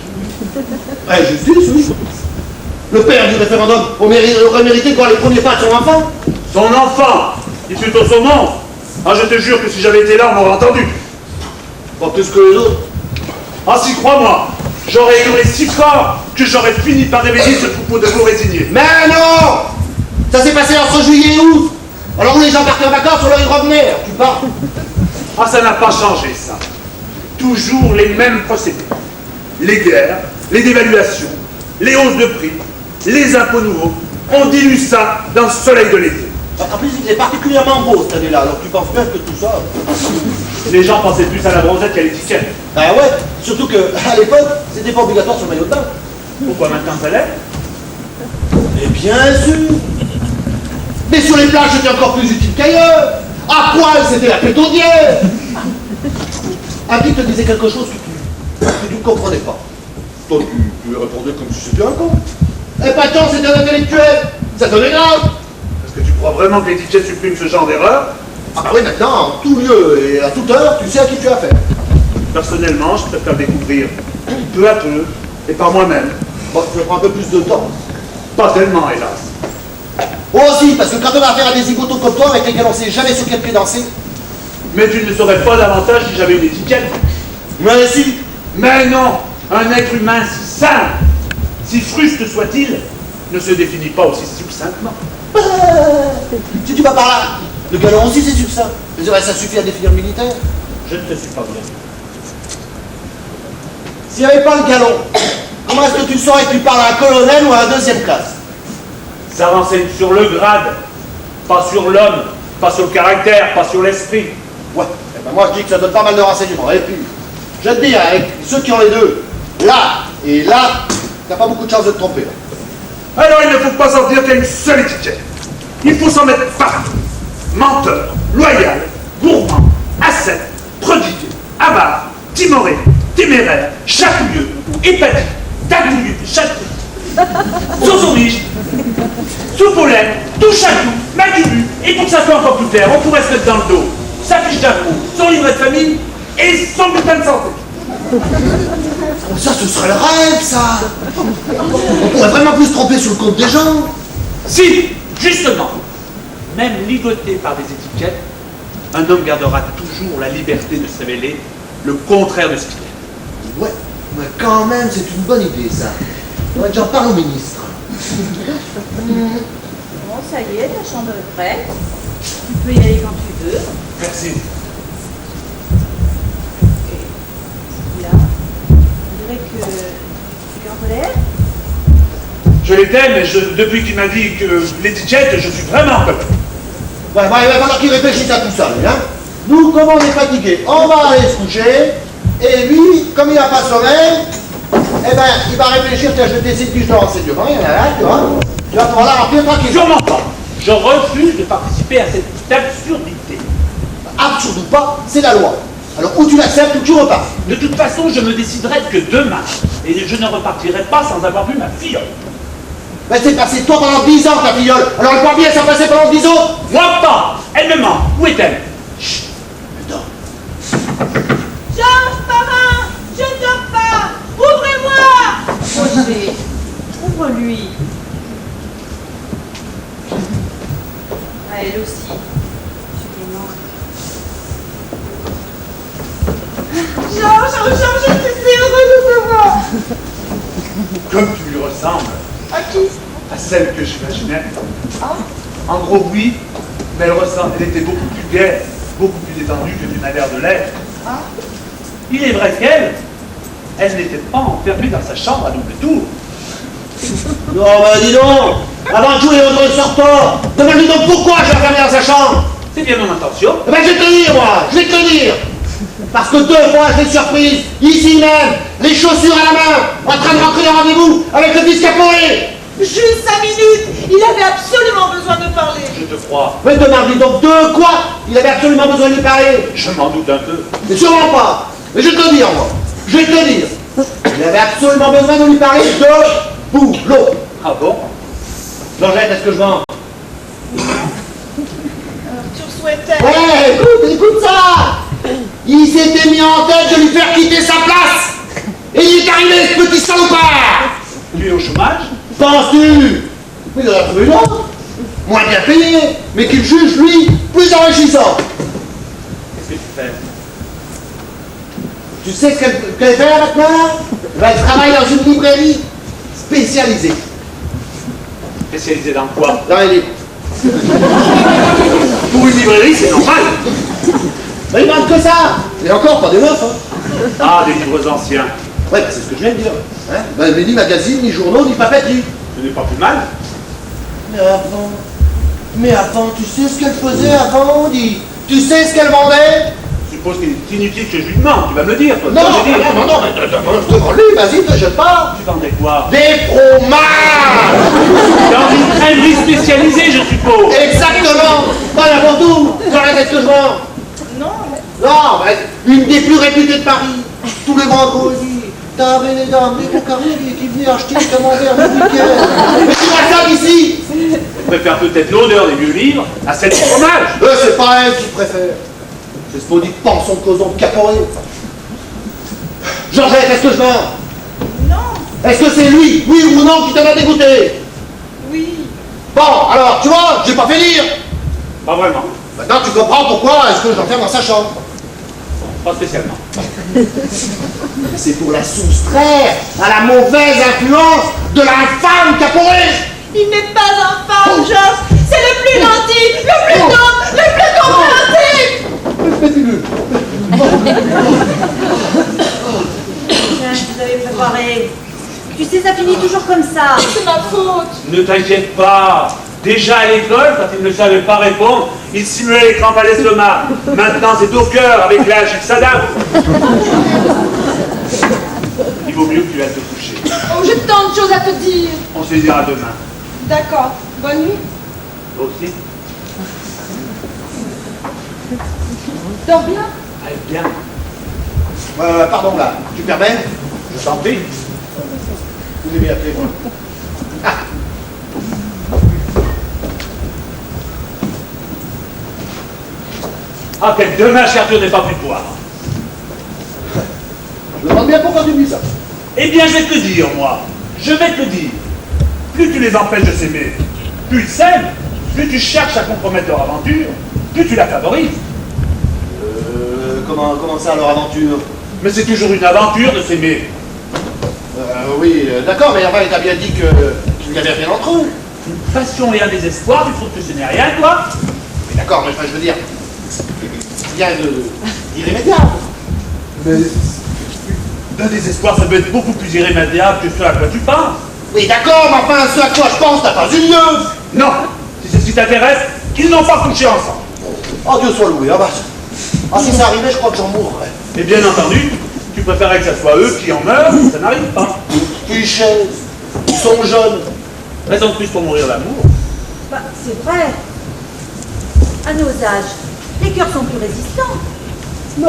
Ouais, justice, oui. Le père du référendum aurait mérité de voir les premiers pas de son enfant. Son enfant! Il fut au saumon! Ah, je te jure que si j'avais été là, on m'aurait entendu. Pas plus que les autres. Ah, si, crois-moi, j'aurais hurlé si fort que j'aurais fini par réveiller ce troupeau de faux résignés. Mais non! Ça s'est passé entre juillet et août. Alors où les gens partaient en vacances, alors ils revenaient. Alors, tu pars. Ah, ça n'a pas changé, ça. Toujours les mêmes procédés. Les guerres, les dévaluations, les hausses de prix, les impôts nouveaux. On dilue ça dans le soleil de l'été. En plus, il est particulièrement beau cette année-là, alors tu penses bien que tout ça... Les gens pensaient plus à la bronzette qu'à l'étiquette. Ah ouais, surtout qu'à l'époque, c'était pas obligatoire sur le maillot de bain. Pourquoi maintenant ça l'est? Mais bien sûr. Mais sur les plages, c'était encore plus utile qu'ailleurs. À poil, c'était la pétaudière. Abdi te disait quelque chose que tu ne comprenais pas. Toi, tu répondais comme si c'était un con. Eh pas tant, c'est un intellectuel. Ça donnait grave. Est-ce que tu crois vraiment que l'étiquette supprime ce genre d'erreur? Ah bah oui, maintenant, en tout lieu et à toute heure, tu sais à qui tu as affaire. Personnellement, je préfère découvrir peu à peu et par moi-même. Bon, ça prend un peu plus de temps. Pas tellement, hélas. Oh si, parce que quand on a affaire à des zigotos comme toi, avec lesquels on sait jamais sur quel pied danser... Mais tu ne le saurais pas davantage si j'avais une étiquette. Mais si. Mais non, un être humain si simple, si fruste soit-il, ne se définit pas aussi succinctement. Si tu vas par là, le galon aussi c'est succinct. Mais ça suffit à définir le militaire. Je ne te suis pas bien. S'il n'y avait pas le galon, comment est-ce que tu saurais que tu parles à un colonel ou à un deuxième classe? Ça renseigne sur le grade, pas sur l'homme, pas sur le caractère, pas sur l'esprit. Ouais, eh ben moi je dis que ça donne pas mal de renseignements. Et puis, je te dis, avec ceux qui ont les deux, là et là, t'as pas beaucoup de chances de te tromper. Là. Alors il ne faut pas en dire qu'il y a une seule étiquette. Il faut s'en mettre partout. Menteur, loyal, gourmand, ascète, prodigue, avare, timoré, téméraire, chatouilleux, épaté, tagouilleux, château, sauce soupe aux lèvres, touche à tout, magubu, et pour que ça soit encore plus clair, on pourrait se mettre dans le dos sa fiche d'impôt, son livret de famille et son bulletin de santé. Oh, ça, ce serait le rêve, ça. On pourrait vraiment plus se tromper sur le compte des gens. Si, justement, même ligoté par des étiquettes, un homme gardera toujours la liberté de se révéler le contraire de ce qu'il est. Ouais, mais quand même, c'est une bonne idée, ça. On va déjà parler au ministre. Bon, ça y est, ta chambre est prête. Tu peux y aller quand tu veux. Merci. Là, on dirait que tu es en colère. Je l'étais, mais depuis qu'il m'a dit que l'étiquette, je suis vraiment en colère. Ouais, il va falloir qu'il réfléchisse à tout ça, lui, hein. Nous, comme on est fatigués, on va aller se coucher. Et lui, comme il n'a pas sommeil, eh ben, il va réfléchir, tu as jeté ses fiches de renseignement, il y en a là, tu vois. Tu vas pouvoir la remplir tranquille. Sûrement pas. Je refuse de participer à cette absurdité. Absurde ou pas, c'est la loi. Alors ou tu l'acceptes ou tu repars. De toute façon, je me déciderai que demain. Et je ne repartirai pas sans avoir vu ma filleule. Mais c'est passé toi pendant 10 ans ta filleule. Alors elle peut bien s'en passer pendant 10 autres. Moi pas. Elle me ment. Où est-elle? Chut. Attends. Georges, parrain, je ne dors pas. Ouvrez-moi. Roger, ouvre-lui. Ah, elle aussi. Tu lui manques. Georges, je suis si heureux de te voir. Comme tu lui ressembles. À qui? À celle que j'imaginais. En gros, oui, mais elle était beaucoup plus gaie, beaucoup plus détendue que tu n'as l'air de l'être. Il est vrai elle n'était pas enfermée dans sa chambre à double tour. Non, bah dis donc. Avant tout, les autres ne sortent pas. Demande-lui donc pourquoi je l'ai enfermé dans sa chambre. C'est bien mon intention. Eh ben je vais te le dire, moi. Je vais te le dire. Parce que 2 fois, je l'ai surprise, ici même, les chaussures à la main, en train de rentrer en rendez-vous avec le fils Caporet. Juste 5 minutes. Il avait absolument besoin de parler. Je te crois. Mais demande-lui donc de quoi il avait absolument besoin de lui parler. Je m'en doute un peu. Mais sûrement pas. Mais je vais te le dire, moi. Je vais te le dire. Il avait absolument besoin de lui parler de boulot. Ah bon? Georgette, est-ce que je vends? Tu souhaitais. Ouais, écoute ça. Il s'était mis en tête de lui faire quitter sa place. Et il est arrivé, ce petit salopard. Tu es au chômage? Penses-tu? Mais il en a trouvé une autre. Moins bien payé, mais qu'il juge, lui, plus enrichissant. Qu'est-ce que tu fais? Tu sais ce qu'elle fait maintenant? Elle travaille dans une librairie spécialisée. Spécialisé dans quoi? Dans les livres. Pour une librairie, c'est normal. Mais il manque que ça. Et encore, pas des meufs, hein. Ah, des livres anciens. Ouais, bah c'est ce que je viens de dire. Hein, ben, mais ni magazine, ni journaux, ni papeterie. Ce n'est pas plus mal. Mais avant, tu sais ce qu'elle faisait avant, dis? Tu sais ce qu'elle vendait? Je suppose qu'il est inutile que je lui demande. Tu vas me le dire, toi. Non, Toi, je dis. non, mais devant lui, vas-y, te jette pas. Tu vendais quoi? Des fromages. Dans une crèmerie spécialisée, je suppose. Exactement. Pas n'importe où. J'arrête, est-ce que je vends? Non. Non, ben, une des plus réputées de Paris. Tous les vendredis. T'avais les dames, des beaux carrières qui venaient acheter des camemberts le week-end. Mais tu vois ça d'ici? Je préfère peut-être l'odeur des vieux livres à celle du fromage. C'est pas elle qui préfère. C'est ce maudit penson de causant de Caporet. Georgette, est-ce que je vends? Non. Est-ce que c'est lui, oui ou non, qui t'en a dégoûté? Oui. Bon, alors, tu vois, j'ai pas fait lire. Pas vraiment. Maintenant, tu comprends pourquoi est-ce que je l'enferme dans sa chambre. Pas spécialement. C'est pour la soustraire à la mauvaise influence de l'infâme Caporet. Il n'est pas infâme, Georges. C'est le plus gentil, le plus noble, le plus compréhensif. Tiens, je vous avais préparé. Tu sais, ça finit toujours comme ça. C'est ma faute. Ne t'inquiète pas. Déjà à l'école, quand il ne savait pas répondre, il simulait les crampes à l'estomac. Maintenant, c'est au cœur avec l'âge et s'adapte. Il vaut mieux que tu ailles te coucher. Oh, j'ai tant de choses à te dire. On se dira demain. D'accord. Bonne nuit. Toi aussi? Dors bien. Allez, bien. Pardon, là, tu permets? Je t'en prie. Vous devez appeler moi. Ah, quel dommage qu'Arthur n'ait pas pu te voir. Je me demande bien pourquoi tu me dis ça. Eh bien, je vais te le dire, moi. Je vais te le dire. Plus tu les empêches de s'aimer, plus ils s'aiment, plus tu cherches à compromettre leur aventure, plus tu la favorises. Comment ça, leur aventure? Mais c'est toujours une aventure de s'aimer. Oui, d'accord, mais enfin, il t'a bien dit qu'il n'y avait rien entre eux. Une passion et un désespoir, tu trouves que ce n'est rien, toi? Mais d'accord, mais enfin, je veux dire, rien d'irrémédiable. Mais d'un désespoir, ça peut être beaucoup plus irrémédiable que ce à quoi tu penses. Oui, d'accord, mais enfin, ce à quoi je pense, t'as pas eu lieu. Non, si c'est ce qui t'intéresse, ils n'ont pas couché ensemble. Oh, Dieu soit loué, ah bah, si ça arrivait, je crois que j'en mourrais. Et bien entendu, tu préférais que ce soit eux qui en meurent, ça n'arrive pas. Puis ils sont jeunes. Raison de plus pour mourir l'amour. Bah, c'est vrai. À nos âges, les cœurs sont plus résistants. Mais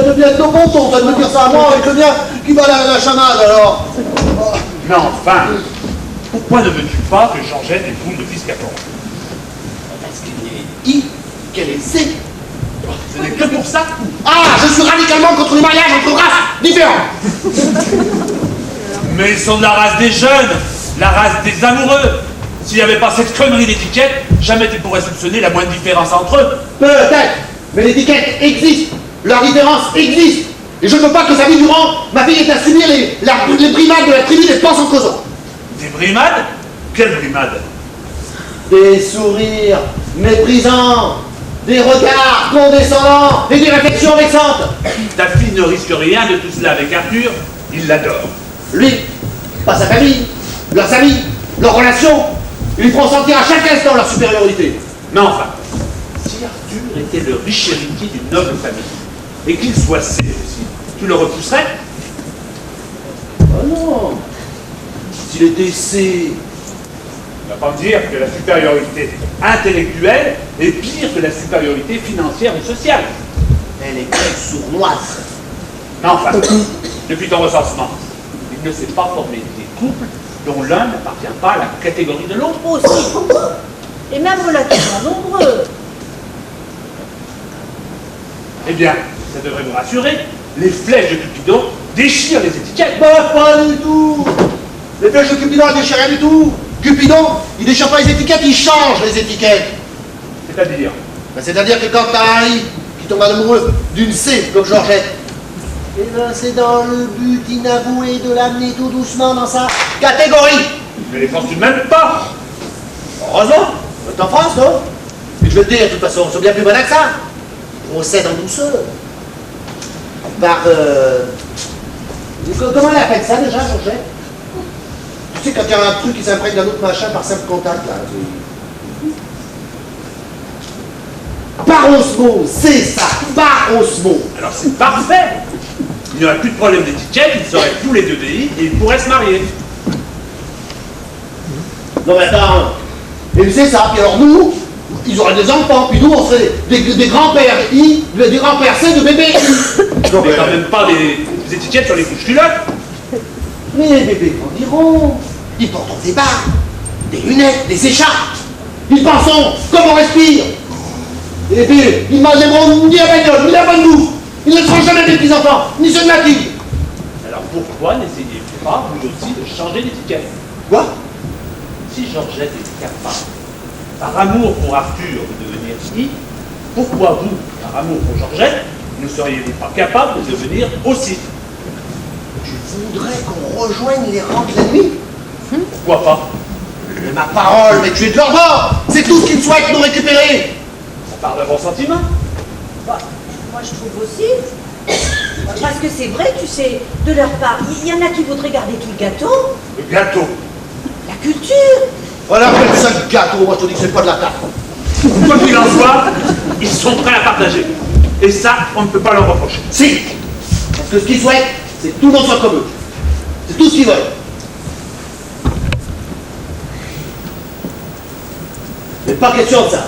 de bien de bon ton, va me dire ça à moi avec le mien qui va la chamade alors. Oh. Mais enfin, pourquoi ne veux-tu pas que Georgette épouse le fils Capon? Parce qu'il est I, qu'elle est C. Ce n'est que pour ça. Ah, je suis radicalement contre les mariages entre races différentes. Mais ils sont de la race des jeunes, la race des amoureux. S'il n'y avait pas cette connerie d'étiquette, jamais tu pourrais soupçonner la moindre différence entre eux. Peut-être, mais l'étiquette existe. Leur différence existe. Et je ne veux pas que sa vie durant, ma fille ait à subir les brimades de la tribu des penses en causant. Des brimades? Quelles brimades? Des sourires méprisants, des regards condescendants et des réflexions vexantes. Ta fille ne risque rien de tout cela avec Arthur, il l'adore. Lui, pas sa famille, leurs amis, leurs relations, ils lui feront sentir à chaque instant leur supériorité. Mais enfin, si Arthur était le riche héritier d'une noble famille, et qu'il soit C aussi, tu le repousserais? Oh non. S'il était C. On va pas me dire que la supériorité intellectuelle est pire que la supériorité financière ou sociale. Elle est très sournoise. Mais enfin, depuis ton recensement, il ne s'est pas formé des couples dont l'un n'appartient pas à la catégorie de l'autre. Aussi. Et même relativement nombreux. Eh bien, ça devrait vous rassurer. Les flèches de Cupidon déchirent les étiquettes. Bah, pas du tout. Les flèches de Cupidon, elles déchirent rien du tout. Cupidon, il déchire pas les étiquettes, il change les étiquettes. C'est-à-dire, Ben, c'est-à-dire que quand t'as un I qui tombe amoureux d'une C comme Georgette, et ben c'est dans le but inavoué de l'amener tout doucement dans sa catégorie. ne les force tout de même pas. Heureusement, on est en France, non? Et je vais te dire, de toute façon, c'est bien plus bon que ça. Procède en douceur. Par, comment elle appelle ça déjà, Georgette? Tu sais, quand il y a un truc qui s'imprègne d'un autre machin par simple contact, là. Par osmose, c'est ça, par osmose. Alors c'est parfait. Il n'y aurait plus de problème d'étiquette, ils seraient tous les deux DI et ils pourraient se marier. Non mais attends, et c'est ça, puis alors nous, ils auraient des enfants, puis nous on serait des grands-pères I, des grands-pères C de bébés. Mais quand même pas des étiquettes sur les couches culottes. Mais les bébés grandiront, ils porteront des bas, des lunettes, des écharpes, ils penseront comme on respire. Et puis, ils ne mangeront ni la bagnole, ni la bonne bouffe, ils ne seront jamais des petits-enfants, ni ceux de ma fille. Alors pourquoi n'essayez-vous pas, vous aussi, de changer d'étiquette? Quoi? Si Georgette est capable, par amour pour Arthur, de devenir I, pourquoi vous, par amour pour Georgette, ne seriez-vous pas capable de devenir aussi? Tu voudrais qu'on rejoigne les rangs de l'ennemi? Pourquoi pas? Mais ma parole, mais tu es de leur bord. C'est tout ce qu'ils souhaitent nous récupérer. On parle de bons sentiments. Bah, moi, je trouve aussi. Parce que c'est vrai, tu sais, de leur part, il y en a qui voudraient garder tout le gâteau. Le gâteau. La culture. Voilà, appelle ça le gâteau, moi je te dis que c'est pas de la tarte. Quoi qu'il en soit, ils sont prêts à partager. Et ça, on ne peut pas leur reprocher. Si. Parce que ce qu'ils souhaitent, c'est que tout le monde soit comme eux. C'est tout ce qu'ils veulent. Mais pas question de ça.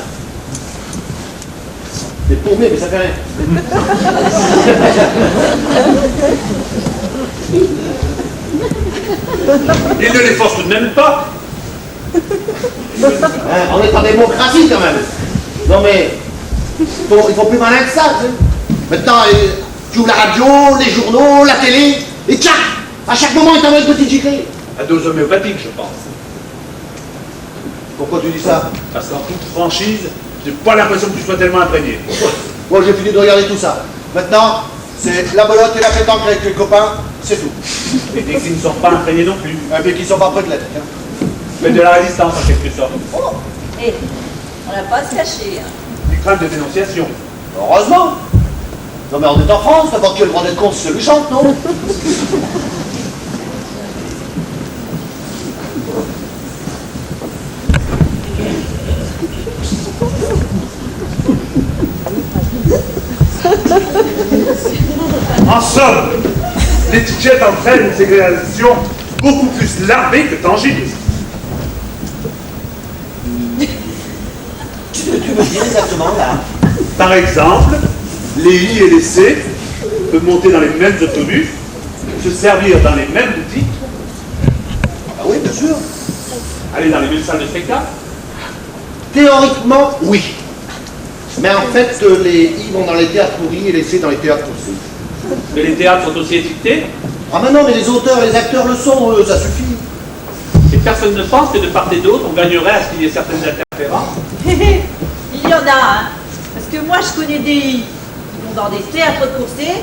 C'est paumé, mais ça fait rien. Ils ne les forcent tout de même pas. Hein, on est en démocratie quand même. Non mais, il faut plus malin que ça. Tu sais. Maintenant, tu ouvres la radio, les journaux, la télé, et tchac, à chaque moment, il t'envoie une petite giclée. À dose homéopathique, je pense. Pourquoi tu dis ça? Parce qu'en toute franchise, j'ai pas l'impression que tu sois tellement imprégné. Moi, j'ai fini de regarder tout ça. Maintenant, c'est la belote et la pétanque avec les copains, c'est tout. Et dès qu'ils ne sont pas imprégnés non plus. Mais qui sont pas près de l'être. Hein. Mais de la résistance en quelque sorte. Oh, et on n'a pas à se cacher. Hein. Du crainte de dénonciation. Heureusement. Non mais on est en France, n'importe qui a le droit d'être con si ça lui chante, non? En somme, l'étiquette entraîne une ségrégation beaucoup plus larvée que tangible. Qu'est-ce que tu veux dire exactement là? Par exemple, les I et les C peuvent monter dans les mêmes autobus, se servir dans les mêmes boutiques, Ah oui, bien sûr. aller dans les mêmes salles de spectacle. Théoriquement, oui. Mais en fait, les I vont dans les théâtres pourris et les C dans les théâtres pourris. Mais les théâtres sont aussi étiquetés, Ah mais non, mais les auteurs et les acteurs le sont, eux, ça suffit. et personne ne pense que de part et d'autre, on gagnerait à ce qu'il y ait certaines interférences. Il y en a, hein. Parce que moi, je connais des I qui vont dans des théâtres coursés,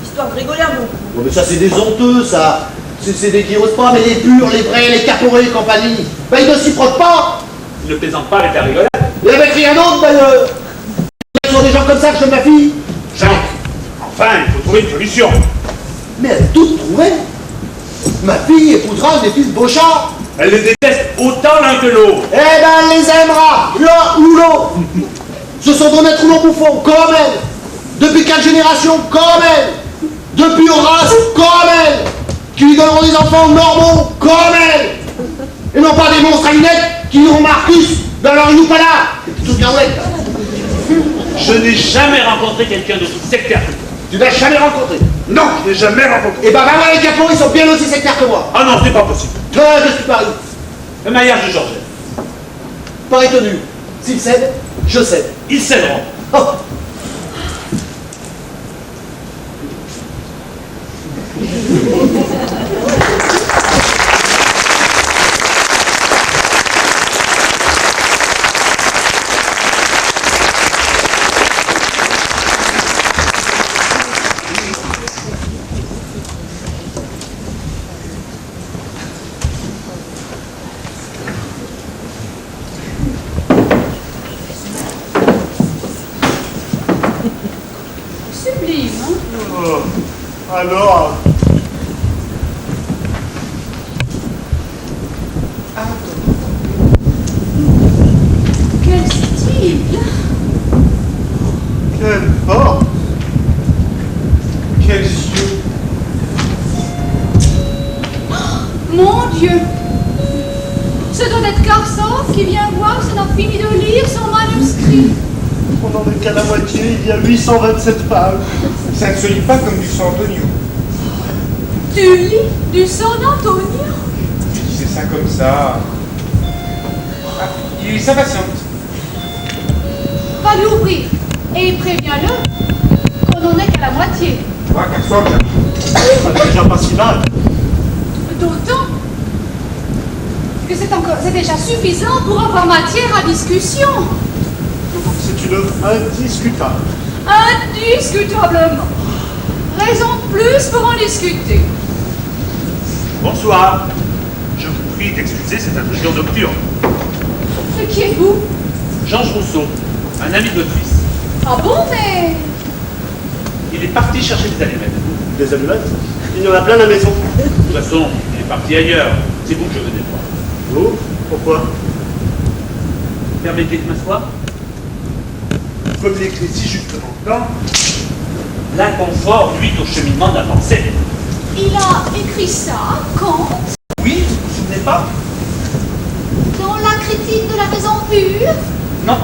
histoire de rigoler à mon coup. Oh, mais ça, c'est des honteux, ça. C'est des qui osent pas, mais les purs, les vrais, les caporés et compagnie. Ben, ils ne s'y frottent pas. Ils ne plaisantent pas avec la rigolade. Et avec rien d'autre, ben, ce sont des gens comme ça que je donne ma fille. Jacques, enfin, il faut trouver une solution. Mais elle a tout trouvé. Ma fille épousera des fils Beauchamp. Elle les déteste autant l'un que l'autre. Eh ben, elle les aimera, l'un ou l'autre. Ce sont d'honnêtes roulants bouffons, comme elle. Depuis 4 générations, comme elle. Depuis Horace, comme elle. Qui lui donneront des enfants normaux, comme elle. Et non pas des monstres à lunettes qui iront Marcus dans leur youpala. Et puis tout garouette. Je n'ai jamais rencontré quelqu'un de tout sectaire que toi. Tu n'as jamais rencontré. Non, je n'ai jamais rencontré. Eh ben, va voir les capots, ils sont bien aussi sectaires que moi. Ah non, c'est pas possible. Toi, je suis Paris. Le mariage de Georgette. Paris tenu. S'ils cèdent, je cède. Ils céderont. Oh. Sublime, hein? Alors, Quel style! quelle force, quels yeux. Mon Dieu! Ce doit être Karsov qui vient voir si on a fini de lire son manuscrit. On n'en est qu'à la moitié, il y a 827 pages. Ça ne se lit pas comme du San Antonio. Tu lis du San Antonio? Tu disais ça comme ça. Ah, il s'impatiente. Va l'ouvrir et préviens-le qu'on n'en est qu'à la moitié. Moi, Carson, C'est déjà pas si mal. D'autant que c'est déjà suffisant pour avoir matière à discussion. C'est une œuvre indiscutable. Indiscutablement. Raison de plus pour en discuter. Bonsoir. Je vous prie d'excuser cette intrusion nocturne. Mais qui êtes-vous? Georges Rousseau, un ami de votre fils. Ah bon, mais... Il est parti chercher des allumettes. Des allumettes. Il y en a plein à la maison. De toute façon, il est parti ailleurs. C'est vous que je venais voir. Oh, pourquoi? Permettez de m'asseoir. Comme l'écrit si justement dans l'inconfort nuit au cheminement de la pensée. Il a écrit ça quand? Oui, vous vous souvenez pas? Dans la critique de la raison pure? Non,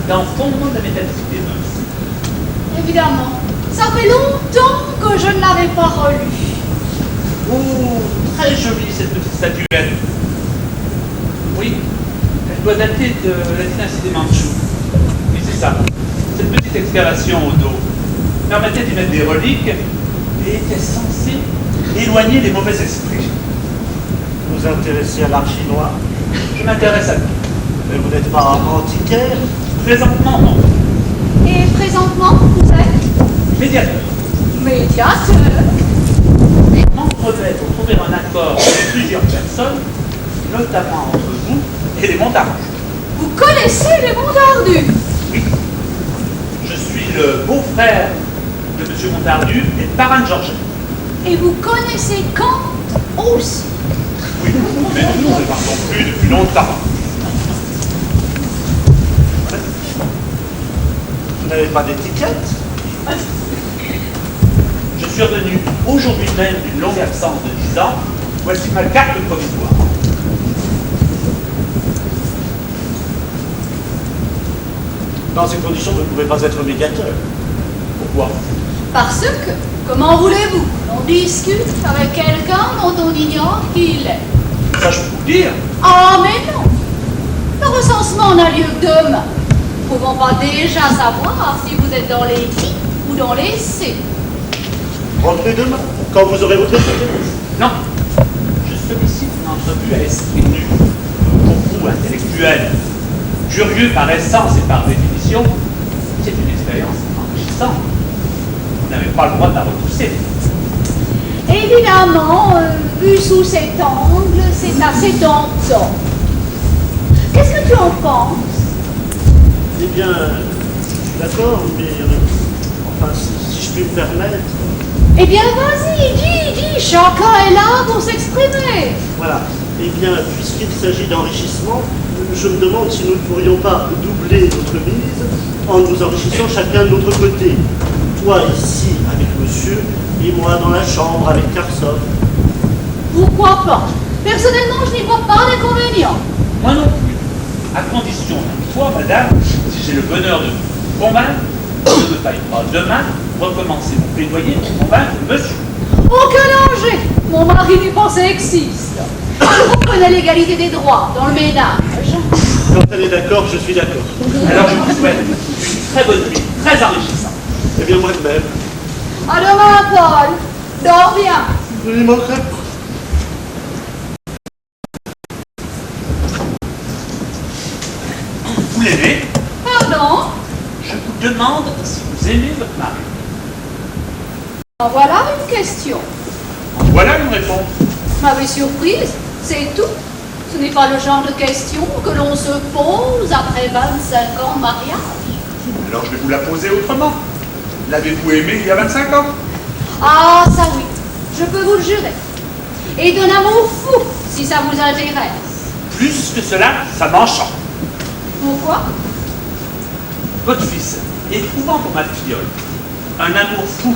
dans Fondement de la métaphysique des mœurs. Évidemment. Ça fait longtemps que je ne l'avais pas relu. Oh, très jolie cette petite statuette. Oui, elle doit dater de la dynastie des Mandchous. Oui, c'est ça. Cette petite excavation au dos permettait d'y mettre des reliques et était censée éloigner les mauvais esprits. Vous vous intéressez à l'art chinois, Je m'intéresse à tout. mais vous n'êtes pas antiquaire. Présentement, non. Et présentement, vous êtes Médiateur. médiateur. M'entretenais pour trouver un accord avec plusieurs personnes, notamment entre vous et les Montards. Vous connaissez les Montardus? Oui. Je suis le beau-frère de M. Montardu et parrain de Georgette. Et vous connaissez Kant aussi? Oui, mais nous ne partons plus depuis longtemps. Vous n'avez pas d'étiquette? Je suis revenu aujourd'hui même d'une longue absence de 10 ans. Voici ma carte provisoire. Dans ces conditions, vous ne pouvez pas être médiateur. Pourquoi? Parce que, comment voulez-vous, on discute avec quelqu'un dont on ignore qui il est. Ça, je peux vous le dire. Ah, mais non. Le recensement n'a lieu que demain. Nous ne pouvons pas déjà savoir si vous êtes dans les I ou dans les C. Rentrez demain, quand vous aurez votre étude. Non. Je sollicite une entrevue à esprit nu. Pour vous, intellectuel, curieux par essence et par définition, c'est une expérience enrichissante. Vous n'avez pas le droit de la repousser. Évidemment, vu sous cet angle, c'est assez tentant. Qu'est-ce que tu en penses? Eh bien, je suis d'accord, mais enfin, si je puis me permettre. Eh bien, vas-y, dis, chacun est là pour s'exprimer. Voilà. Eh bien, puisqu'il s'agit d'enrichissement, je me demande si nous ne pourrions pas doubler notre mise en nous enrichissant chacun de notre côté. Toi ici avec monsieur et moi dans la chambre avec Karsov. Pourquoi pas? Personnellement, je n'y vois pas d'inconvénient. Moi non plus. À condition, toutefois, madame, si j'ai le bonheur de vous convaincre, je ne faille pas demain recommencer mon plaidoyer pour convaincre monsieur. Aucun danger. Mon mari n'est pas sexiste. Vous comprenez l'égalité des droits dans le ménage. Quand elle est d'accord, je suis d'accord. Alors je vous souhaite une très bonne nuit, très enrichissante. Eh bien, moi de même. À demain, Paul. Dors bien. Je n'y manquerai pas. Vous l'aimez? Pardon? Je vous demande si vous aimez votre mari. En voilà une question. Voilà une réponse. M'avait surprise, c'est tout. Ce n'est pas le genre de question que l'on se pose après 25 ans de mariage. Alors je vais vous la poser autrement. L'avez-vous aimé il y a 25 ans? Ah, ça oui, je peux vous le jurer. Et d'un amour fou, si ça vous intéresse. Plus que cela, ça m'enchante. Pourquoi? Votre fils, éprouvant pour ma filleule un amour fou,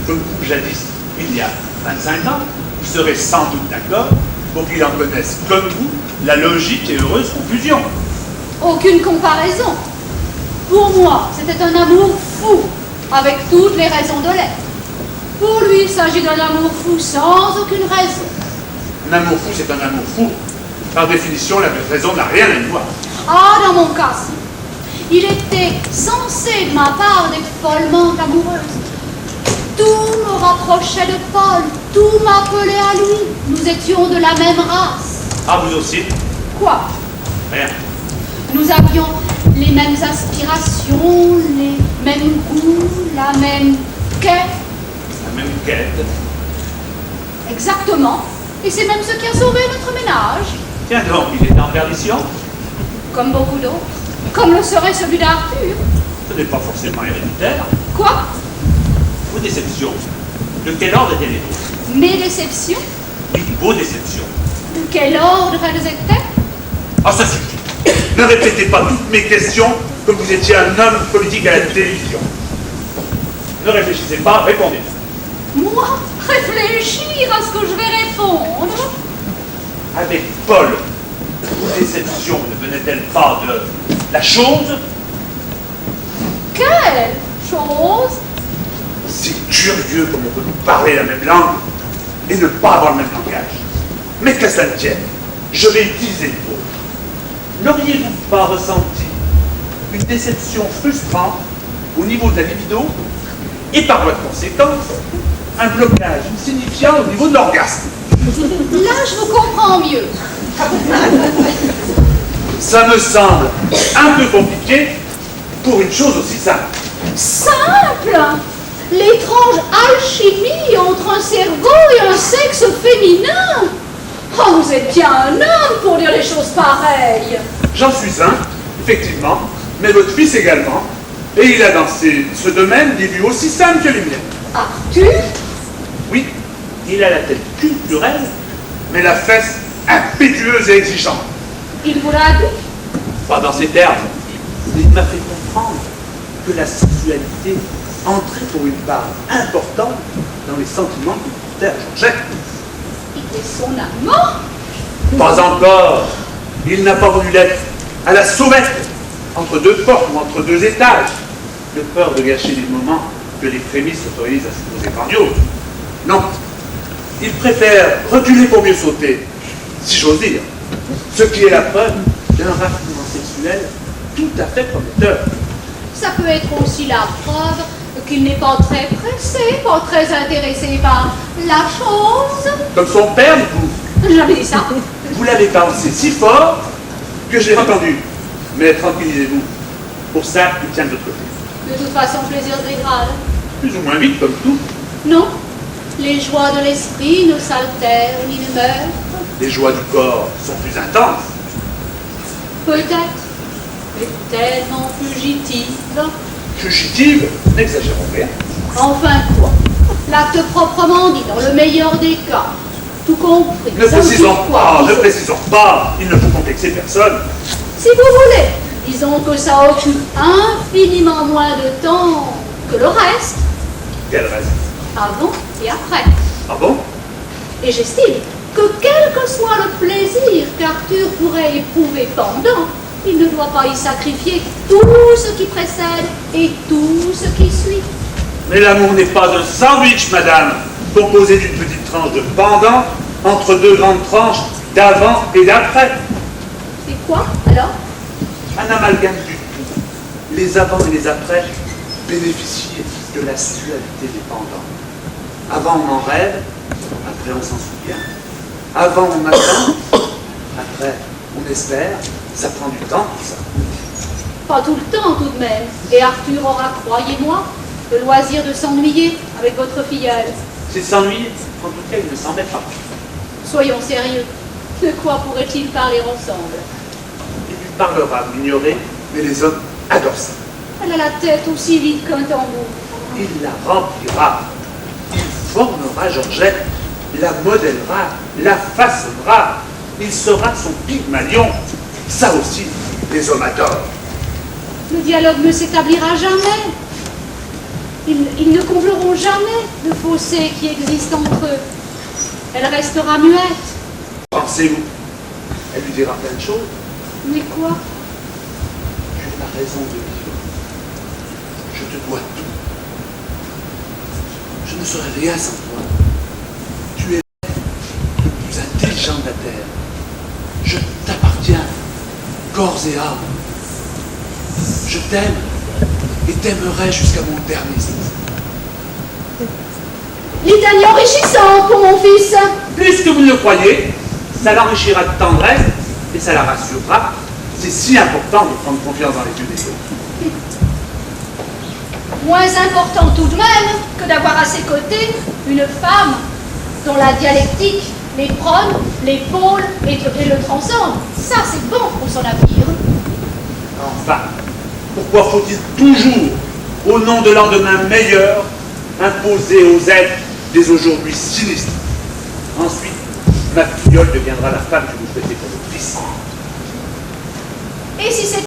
comme vous jadis, il y a 25 ans, vous serez sans doute d'accord pour qu'il en connaisse, comme vous, la logique et heureuse confusion. Aucune comparaison. Pour moi, c'était un amour fou, avec toutes les raisons de l'être. Pour lui, il s'agit d'un amour fou sans aucune raison. Un amour fou, c'est un amour fou. Par définition, la raison n'a rien à y voir. Ah, dans mon cas, si. Il était censé de ma part d'être follement amoureuse. Tout me rapprochait de Paul, tout m'appelait à lui. Nous étions de la même race. Ah, vous aussi? Quoi? Rien. Nous avions les mêmes aspirations, les mêmes goûts, la même quête. La même quête. Exactement. Et c'est même ce qui a sauvé notre ménage. Tiens donc, il est en perdition? Comme beaucoup d'autres. Comme le serait celui d'Arthur. Ce n'est pas forcément héréditaire. Quoi? Vos déceptions. De quel ordre étaient les vôtres? Mes déceptions? Oui, vos déceptions. De quel ordre elles étaient? Ah, ça suffit. Ne répétez pas toutes mes questions comme vous étiez un homme politique à la télévision. Ne réfléchissez pas, répondez. Moi? Réfléchir à ce que je vais répondre? Avec Paul, vos déceptions ne venaient-elles pas de la chose? Quelle chose? C'est curieux comme on peut nous parler la même langue et ne pas avoir le même langage. Mais que ça ne tienne, je vais utiliser le vôtre. N'auriez-vous pas ressenti une déception frustrante au niveau de la libido et par voie de conséquence, un blocage insignifiant au niveau de l'orgasme? Là, je vous comprends mieux. Ça me semble un peu compliqué pour une chose aussi simple. Simple! L'étrange alchimie entre un cerveau et un sexe féminin! Oh, vous êtes bien un homme pour dire les choses pareilles! J'en suis un, effectivement, mais votre fils également, et il a dans ce domaine des vues aussi simples que les miennes. Arthur? Oui, il a la tête culturelle, mais la fesse impétueuse et exigeante. Il vous l'a dit? Pas dans ces termes. Il m'a fait comprendre que la sexualité entrait pour une part importante dans les sentiments qu'il portait à Georgette. Il est son amant? Pas encore. Il n'a pas voulu l'être à la sauvette. entre deux portes ou entre deux étages, de peur de gâcher les moments que les prémices s'autorisent à se poser grandiose. Non, ils préfèrent reculer pour mieux sauter, si j'ose dire, ce qui est la preuve d'un raffinement sexuel tout à fait prometteur. Ça peut être aussi la preuve qu'il n'est pas très pressé, pas très intéressé par la chose. Comme son père, du coup. J'avais dit ça. Vous l'avez balancé si fort que je l'ai entendu. Mais tranquillisez-vous. Pour ça, il tient de l'autre côté. De toute façon, plaisir se dégrade. Plus ou moins vite, comme tout. Non, les joies de l'esprit ne s'altèrent ni ne meurent. Les joies du corps sont plus intenses. Peut-être, mais tellement fugitives. Fugitives, n'exagérons rien. Enfin quoi, l'acte proprement dit, dans le meilleur des cas, tout compris. Ne précisons pas, ne précisons pas. Il ne faut complexer personne. Si vous voulez, disons que ça occupe infiniment moins de temps que le reste, Quel reste? avant et après. Ah bon? Et j'estime que quel que soit le plaisir qu'Arthur pourrait éprouver pendant, il ne doit pas y sacrifier tout ce qui précède et tout ce qui suit. Mais l'amour n'est pas un sandwich, madame, composé d'une petite tranche de pendant entre deux grandes tranches d'avant et d'après. Et quoi, alors? Un amalgame du tout. Les avant et les après bénéficient de la sexualité des pendants. Avant, on en rêve, après, on s'en souvient. Avant, on attend, après, on espère. Ça prend du temps, tout ça. Pas tout le temps, tout de même. Et Arthur aura, croyez-moi, le loisir de s'ennuyer avec votre filleule. S'il s'ennuie, en tout cas, il ne s'en met pas. Soyons sérieux. De quoi pourraient-ils parler ensemble? Il lui parlera, vous l'ignorez, mais les hommes adorent ça. Elle a la tête aussi vide qu'un tambour. Il la remplira. Il formera Georgette, la modèlera, la façonnera. Il sera son Pygmalion. Ça aussi, les hommes adorent. Le dialogue ne s'établira jamais. Ils ne combleront jamais le fossé qui existe entre eux. Elle restera muette. Pensez-vous, elle lui dira plein de choses. Mais quoi? Tu as la raison de vivre. Je te dois tout. Je ne serai rien sans toi. Tu es le plus intelligent de la terre. Je t'appartiens, corps et âme. Je t'aime et t'aimerai jusqu'à mon dernier souffle. Litanie enrichissante pour mon fils. Puisque vous le croyez, ça l'enrichira de tendresse et ça la rassurera. C'est si important de prendre confiance dans les yeux des autres. Moins important tout de même que d'avoir à ses côtés une femme dont la dialectique les prône, les pôle et le transcende. Ça, c'est bon pour son avenir. Enfin, pourquoi faut-il toujours, au nom de lendemain meilleur, imposer aux êtres des aujourd'hui sinistres? Ensuite, ma filleule deviendra la femme que vous souhaitez pour votre fils. Et si c'est